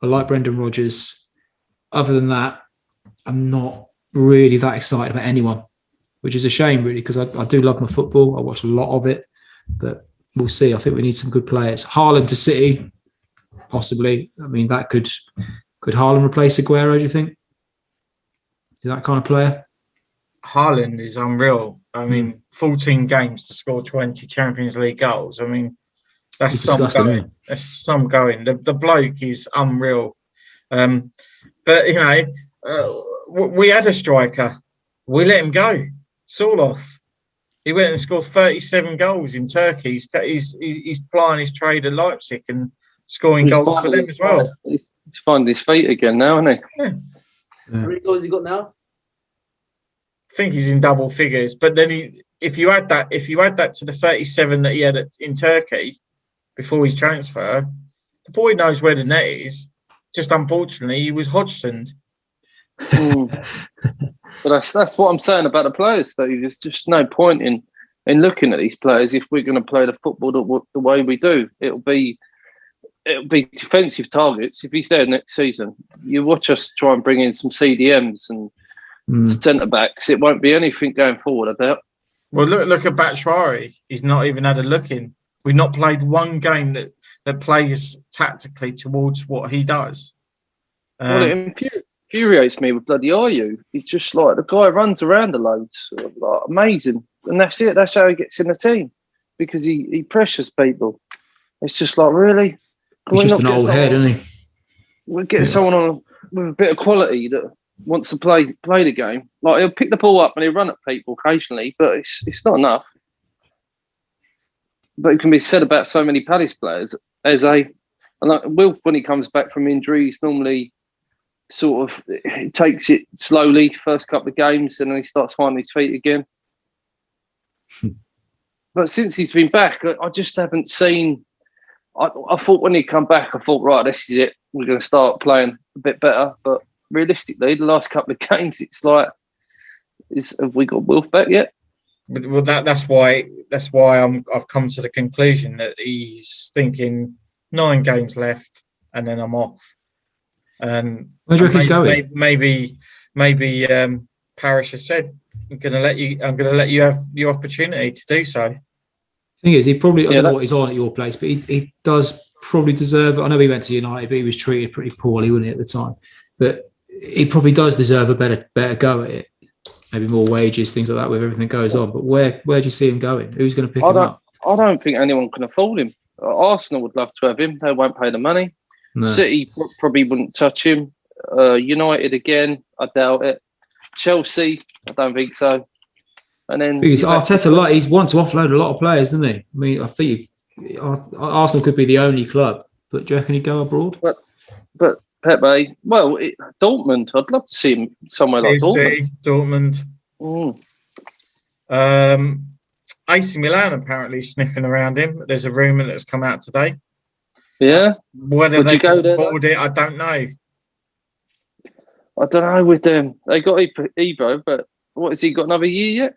I like Brendan Rodgers. Other than that, I'm not really that excited about anyone, which is a shame, really, because I do love my football. I watch a lot of it, but we'll see. I think we need some good players. Haaland to City, possibly. I mean, that could Haaland replace Aguero, do you think? Is that kind of player? Haaland is unreal. I mean, 14 games to score 20 Champions League goals. I mean, that's It's some disgusting, going. isn't it? That's some going. The bloke is unreal. But, you know, we had a striker. We let him go. Soloff. He went and scored 37 goals in Turkey. He's plying his trade at Leipzig and scoring goals for them as well. He's finding his feet again now, isn't he? Yeah. How many goals he got now? I think he's in double figures. But then if you add that to the 37 that he had in Turkey before his transfer, the boy knows where the net is. Just unfortunately, he was Hodgsoned. But that's what I'm saying about the players, though. There's just no point in looking at these players if we're going to play the football the way we do. It'll be defensive targets. If he's there next season, you watch us try and bring in some CDMs and centre backs. It won't be anything going forward, I doubt. Well, look at Batshuayi. He's not even had a look in. We've not played one game that plays tactically towards what he does. Well, it infuriates me with bloody Ayew. It's just like the guy runs around the loads, like, amazing, and that's it. That's how he gets in the team, because he pressures people. It's just like, really, he's just an old head, isn't he? We'll get someone with a bit of quality that wants to play the game. Like, he'll pick the ball up and he'll run at people occasionally, but it's not enough. But it can be said about so many Palace players. And like Wilf, when he comes back from injury, he's normally sort of takes it slowly first couple of games, and then he starts finding his feet again. But since he's been back, I just haven't seen. I thought when he come back, I thought, right, this is it. We're going to start playing a bit better. But realistically, the last couple of games, it's like, have we got Wilf back yet? Well, that's why I've come to the conclusion that he's thinking 9 games left and then I'm off. And where do you reckon he's going? Maybe Parish has said, I'm going to let you have the opportunity to do so. Thing is, he probably, I don't know what he's on at your place, but he does probably deserve it. I know he went to United, but he was treated pretty poorly, wasn't he, at the time? But he probably does deserve a better go at it. Maybe more wages, things like that, with everything that goes on. But where do you see him going? Who's going to pick him up? I don't think anyone can afford him. Arsenal would love to have him. They won't pay the money. No. City probably wouldn't touch him. United again, I doubt it. Chelsea, I don't think so. And then Arteta, he's want to offload a lot of players, doesn't he? I mean, I think Arsenal could be the only club, but do you reckon he'd go abroad? But Pepe, Dortmund, I'd love to see him somewhere like Dortmund. AC Milan apparently sniffing around him. There's a rumour that's come out today. Yeah. Whether they can afford it, I don't know. I don't know with them. They got Ebro, but what, has he got another year yet?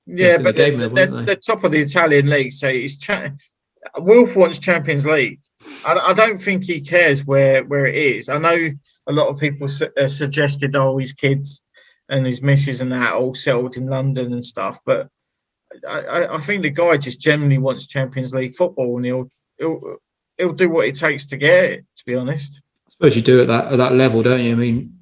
Yeah, but they're top of the Italian league, so Wilf wants Champions League. I don't think he cares where it is. I know a lot of people suggested, his kids and his missus and that all settled in London and stuff, but I think the guy just generally wants Champions League football, and he'll do what it takes to get it, to be honest. I suppose you do it at that level, don't you? I mean,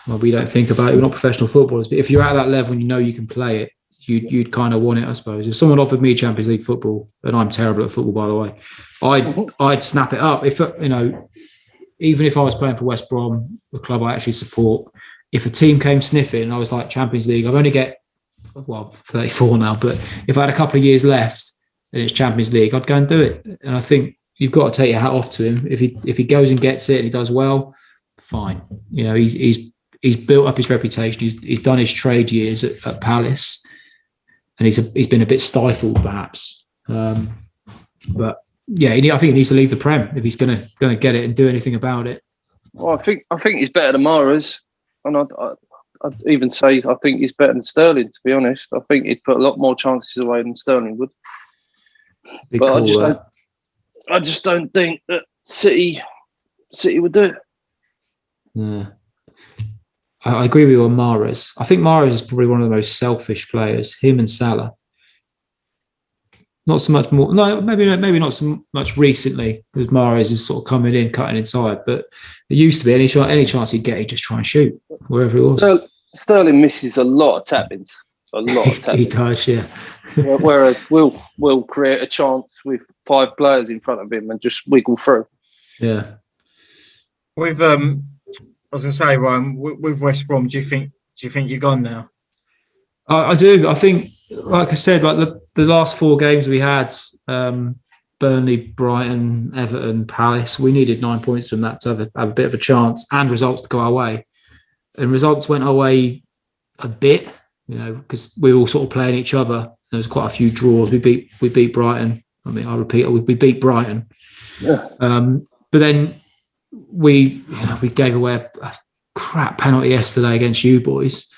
we don't think about it. We're not professional footballers, but if you're at that level and you know you can play it, you'd kind of want it, I suppose. If someone offered me Champions League football, and I'm terrible at football, by the way, I'd snap it up. If even if I was playing for West Brom, the club I actually support, if a team came sniffing and I was like, Champions League, I've only get 34 now, but if I had a couple of years left and it's Champions League, I'd go and do it. And I think you've got to take your hat off to him. If he goes and gets it and he does well, fine. He's built up his reputation. He's done his trade years at Palace. And he's been a bit stifled, perhaps. But yeah, I think he needs to leave the Prem if he's going to get it and do anything about it. Well, I think he's better than Mahrez, and I'd even say I think he's better than Sterling. To be honest, I think he'd put a lot more chances away than Sterling would. I just don't think that City would do it. Yeah. I agree with you on Mahrez. I think Mahrez is probably one of the most selfish players, him and Salah. Not so much more. No, maybe not so much recently because Mahrez is sort of coming in, cutting inside. But it used to be any chance he'd get, he'd just try and shoot wherever it was. Sterling misses a lot of tap-ins. A lot of tap-ins. He does, yeah. Whereas Will create a chance with 5 players in front of him and just wiggle through. Yeah. With I was going to say, Ryan, with West Brom, do you think you're gone now? I do. I think, like I said, like the last 4 games we had, Burnley, Brighton, Everton, Palace, we needed 9 points from that to have a bit of a chance and results to go our way. And results went our way a bit, because we were all sort of playing each other. There was quite a few draws. We beat Brighton. I mean, I repeat, we beat Brighton. Yeah. But then we gave away a crap penalty yesterday against you boys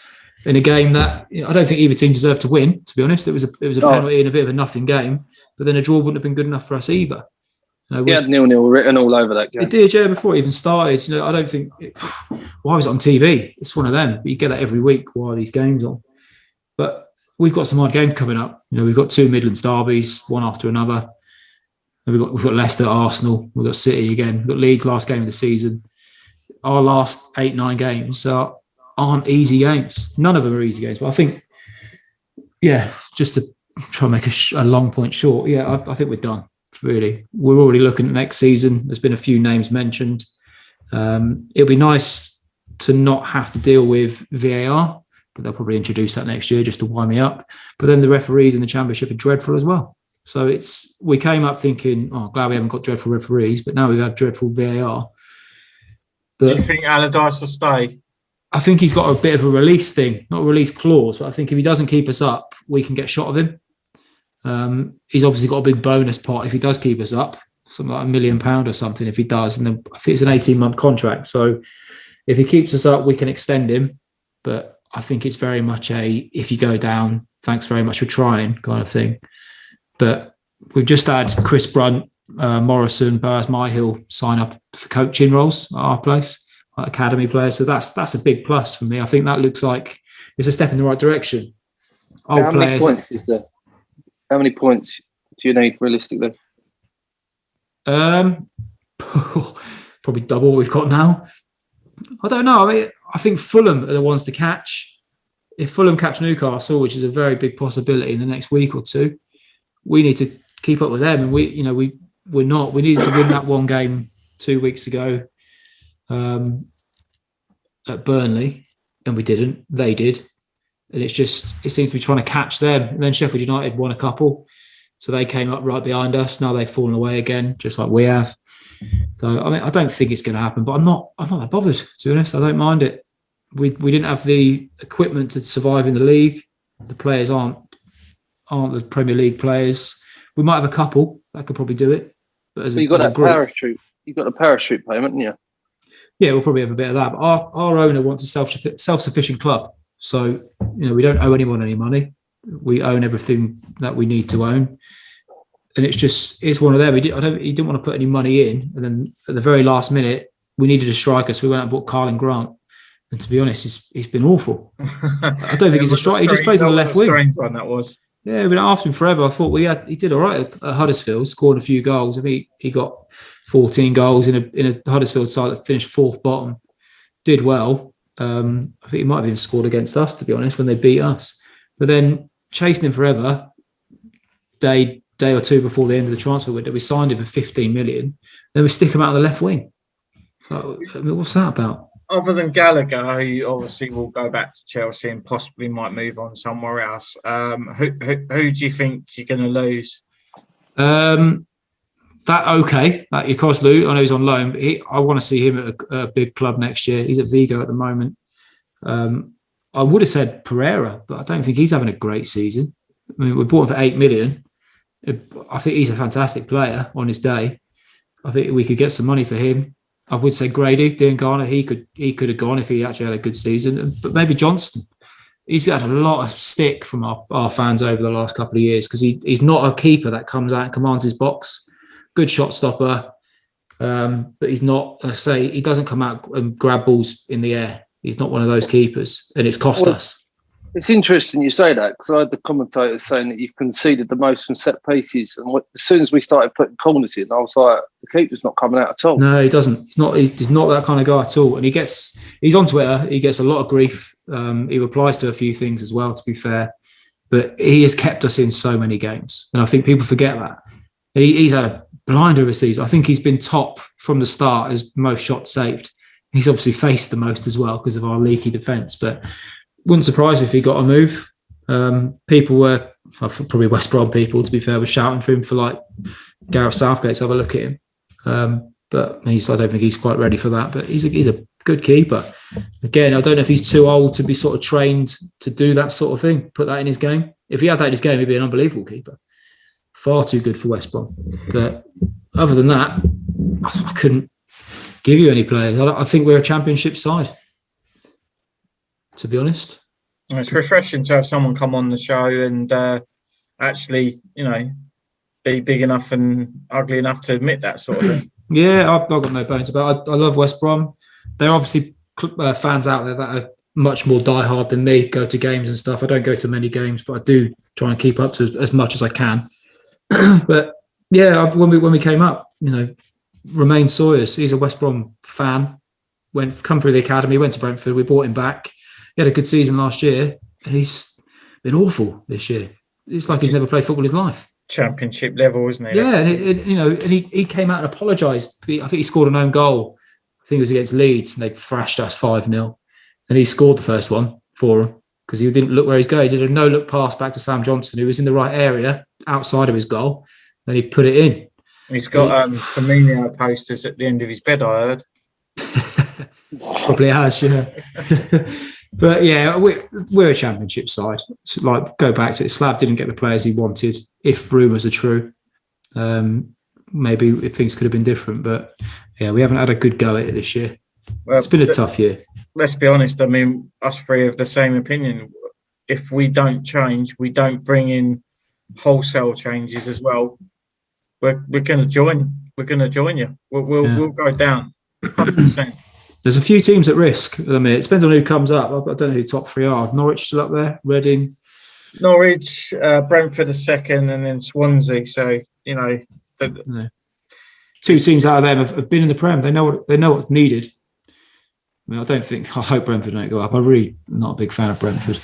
in a game that I don't think either team deserved to win. To be honest, it was a penalty in a bit of a nothing game. But then a draw wouldn't have been good enough for us either. We had 0-0 written all over that game. It did, yeah. Before it even started, I don't think. Why was it on TV? It's one of them. But you get that every week while these games on. But we've got some hard games coming up. We've got 2 Midlands derbies, one after another. And we've got Leicester, Arsenal. We've got City again. We've got Leeds last game of the season. Our last 8-9 games aren't easy games. None of them are easy games. But I think, just to try and make a long point short, I think we're done. Really, we're already looking at next season. There's been a few names mentioned. It'll be nice to not have to deal with VAR, but they'll probably introduce that next year just to wind me up. But then the referees in the Championship are dreadful as well. So we came up thinking, glad we haven't got dreadful referees, but now we've had dreadful VAR. But do you think Allardyce will stay? I think he's got a bit of a release thing, not a release clause, but I think if he doesn't keep us up, we can get shot of him. He's obviously got a big bonus pot if he does keep us up, something like £1 million or something if he does. And then I think it's an 18-month contract. So if he keeps us up, we can extend him. But I think it's very much if you go down, thanks very much for trying kind of thing. But we've just had Chris Brunt, Morrison, Burrs, Myhill sign up for coaching roles at our place, like academy players. So that's a big plus for me. I think that looks like it's a step in the right direction. How many points is there? How many points do you need realistically? Probably double what we've got now. I don't know. I mean, I think Fulham are the ones to catch. If Fulham catch Newcastle, which is a very big possibility in the next week or two, we need to keep up with them. And we're not. We needed to win that one game 2 weeks ago at Burnley, and we didn't. They did. And it seems to be trying to catch them. And then Sheffield United won a couple. So they came up right behind us. Now they've fallen away again, just like we have. So, I mean, I don't think it's going to happen, but I'm not that bothered, to be honest. I don't mind it. We didn't have the equipment to survive in the league. The players aren't the Premier League players. We might have a couple that could probably do it. But you've got that parachute. You've got a parachute payment, haven't you? Yeah, we'll probably have a bit of that. But our owner wants a self-sufficient club. So, we don't owe anyone any money. We own everything that we need to own. And it's one of them. He didn't want to put any money in. And then at the very last minute, we needed a striker. So we went out and bought Carlin Grant. And to be honest, he's been awful. I don't think he's a striker. He just plays on the left wing. Strange one that was. Yeah, we've been after him forever. I thought he did all right at Huddersfield, scored a few goals. I think he got 14 goals in a Huddersfield side that finished 4th bottom. Did well. I think he might have even scored against us, to be honest, when they beat us. But then chasing him forever, day or two before the end of the transfer window, we signed him for 15 million. Then we stick him out on the left wing. So, I mean, what's that about? Other than Gallagher, who obviously will go back to Chelsea and possibly might move on somewhere else, who do you think you're going to lose? That Yokoslu, I know he's on loan, but I want to see him at a big club next year. He's at Vigo at the moment. I would have said Pereira, but I don't think he's having a great season. I mean, we bought him for 8 million. I think he's a fantastic player on his day. I think we could get some money for him. I would say Grady, Diangana, he could have gone if he actually had a good season. But maybe Johnston. He's had a lot of stick from our fans over the last couple of years because he's not a keeper that comes out and commands his box. Good shot stopper, but he's not. He doesn't come out and grab balls in the air. He's not one of those keepers, and it's cost us. It's interesting you say that, because I had the commentators saying that you've conceded the most from set pieces, and as soon as we started putting corners in, I was like, the keeper's not coming out at all. No, he doesn't. He's not that kind of guy at all. And he's on Twitter. He gets a lot of grief. He replies to a few things as well, to be fair. But he has kept us in so many games, and I think people forget that. He's had a blinder of a season. I think he's been top from the start as most shots saved. He's obviously faced the most as well because of our leaky defence, but wouldn't surprise me if he got a move. People were, probably West Brom people, to be fair, were shouting for him for like Gareth Southgate to have a look at him. But I don't think he's quite ready for that. But he's a good keeper. Again, I don't know if he's too old to be sort of trained to do that sort of thing, put that in his game. If he had that in his game, he'd be an unbelievable keeper. Far too good for West Brom. But other than that, I couldn't give you any players. I think we're a championship side, to be honest. It's refreshing to have someone come on the show and actually, be big enough and ugly enough to admit that sort of thing. Yeah, I've got no bones about it. I love West Brom. There are obviously fans out there that are much more diehard than me, go to games and stuff. I don't go to many games, but I do try and keep up to as much as I can. But yeah, when we came up, Romain Sawyers, he's a West Brom fan. Come through the academy, went to Brentford. We bought him back. He had a good season last year, and he's been awful this year. It's like he's never played football in his life. Championship level, isn't he? Yeah, and he came out and apologised. I think he scored an own goal. I think it was against Leeds, and they thrashed us 5-0. And he scored the first one for him because he didn't look where he's going. He did a no-look pass back to Sam Johnson, who was in the right area outside of his goal. Then he put it in. He's got Firmino posters at the end of his bed, I heard. Probably has, yeah. But yeah, we're a championship side. So, go back to it. Slav didn't get the players he wanted. If rumours are true, maybe if things could have been different. But yeah, we haven't had a good go at it this year. Well, it's been a tough year. Let's be honest. I mean, us three have the same opinion. If we don't change, we don't bring in wholesale changes as well. We're going to join. We're going to join you. We'll go down 100%. There's a few teams at risk. I mean, it depends on who comes up. I don't know who the top three are. Norwich still up there. Reading, Norwich, Brentford are second, and then Swansea. So two teams out of them have been in the Prem. They know what's needed. I mean, I hope Brentford don't go up. I'm really not a big fan of Brentford.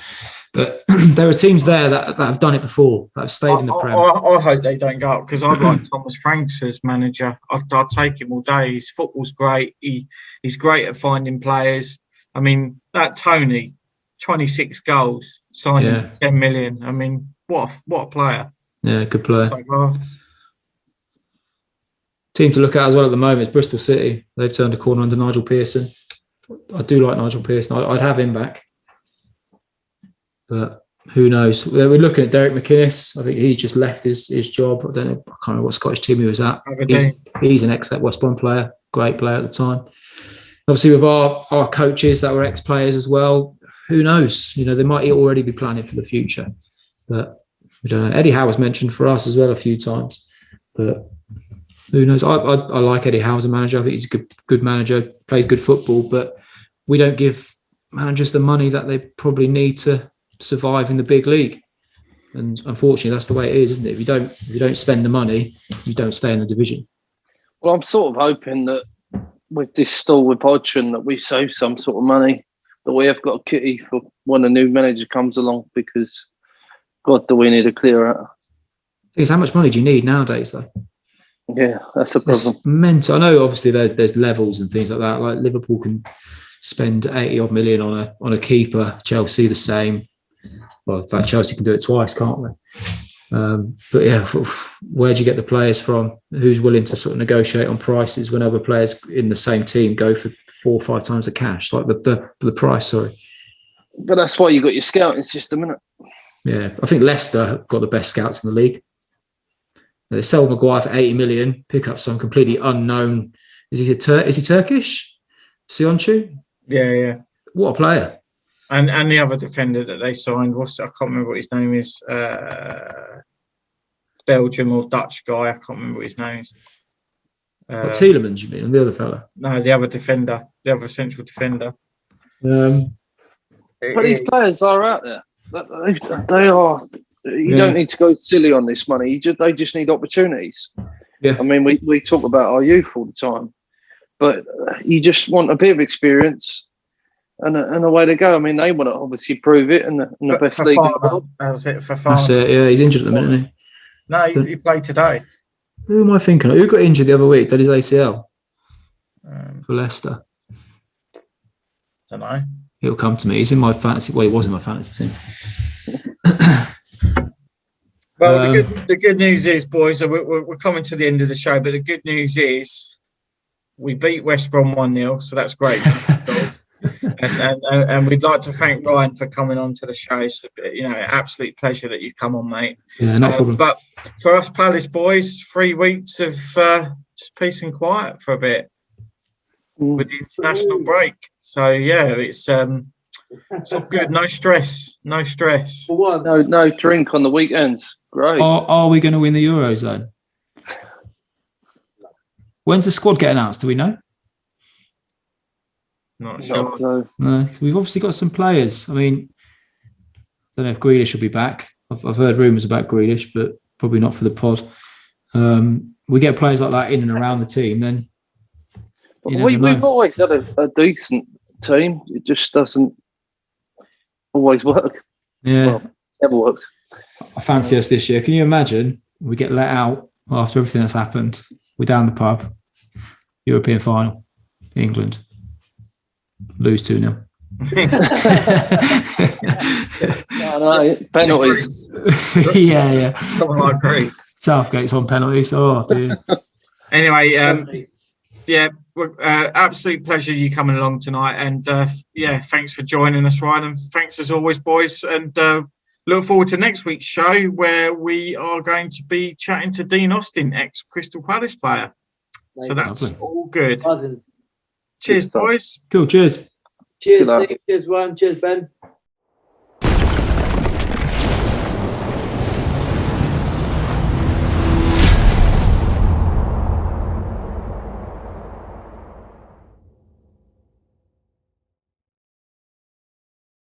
But there are teams there that have done it before, that have stayed in the Prem. I hope they don't go up because I'd like Thomas Franks as manager. I'd take him all day. His football's great. He's great at finding players. I mean, that Tony, 26 goals, signed him for 10 million. I mean, what a player. Yeah, good player. So far. Team to look at as well at the moment is Bristol City. They've turned a corner under Nigel Pearson. I do like Nigel Pearson. I'd have him back. But who knows? We're looking at Derek McInnes. I think he just left his job. I don't know. I can't remember what Scottish team he was at. He's an ex-West Brom player, great player at the time. Obviously, with our coaches that were ex-players as well, who knows? They might already be planning for the future. But we don't know. Eddie Howe was mentioned for us as well a few times. But who knows? I like Eddie Howe as a manager. I think he's a good manager, plays good football. But we don't give managers the money that they probably need to survive in the big league, and unfortunately that's the way it is, isn't it? If you don't spend the money, you don't stay in the division. Well, I'm sort of hoping that with this stall with Hodgson that we save some sort of money, that we have got a kitty for when a new manager comes along, because God, do we need a clear out. Because how much money do you need nowadays though? Yeah, that's a problem. It's mental. I know obviously there's levels and things like that. Like Liverpool can spend 80 odd million on a keeper, Chelsea the same. Well, in fact, Chelsea can do it twice, can't they? But yeah, where do you get the players from? Who's willing to sort of negotiate on prices when other players in the same team go for 4 or 5 times the cash, like the price? Sorry. But that's why you got your scouting system, isn't it? Yeah, I think Leicester have got the best scouts in the league. They sell Maguire for 80 million, pick up some completely unknown. Is he Turkish? Sionchu? Yeah. What a player. And the other defender that they signed, I can't remember what his name is, Belgium or Dutch guy, I can't remember what his name is. Tielemans, you mean, and the other fella? No, the other defender, the other central defender. But these players are out there. they are. You don't need to go silly on this money. They just need opportunities. Yeah. I mean, we talk about our youth all the time, but you just want a bit of experience and away they go. I mean, they want to obviously prove it in the best league in the world. That was it for Farmer. That's it. Yeah, he's injured at the minute, isn't he? No, he played today. Who am I thinking of? Who got injured the other week? Did his ACL for Leicester? Don't know. He'll come to me. He's in my fantasy. Well, he was in my fantasy team. Well, the good news is, boys, we're coming to the end of the show, but the good news is we beat West Brom 1-0, so that's great. and we'd like to thank Ryan for coming on to the show. It's, absolute pleasure that you've come on, mate. Yeah, no problem. But for us Palace boys, 3 weeks of just peace and quiet for a bit with the international break. So yeah, it's all good. No stress. For once. No drink on the weekends. Great. Are we going to win the Euros then? When's the squad get announced? Do we know? Not sure. No, we've obviously got some players. I mean, I don't know if Grealish will be back. I've heard rumours about Grealish, but probably not for the pod. We get players like that in and around the team, then we've always had a decent team. It just doesn't always work. Yeah, well, never works. I fancy us this year. Can you imagine? We get let out after everything that's happened. We're down the pub. European final, England. Lose 2-0. No, penalties. yeah. Someone like Greece. Southgate's on penalties. Oh, dear. Anyway, absolute pleasure you coming along tonight, and thanks for joining us, Ryan, and thanks as always, boys, and look forward to next week's show where we are going to be chatting to Dean Austin, ex-Crystal Palace player. Nice. So that's lovely. All good. Buzzing. Cheers, boys. Cool, cheers. Cheers, Steve. Cheers, Ryan. Cheers, Ben.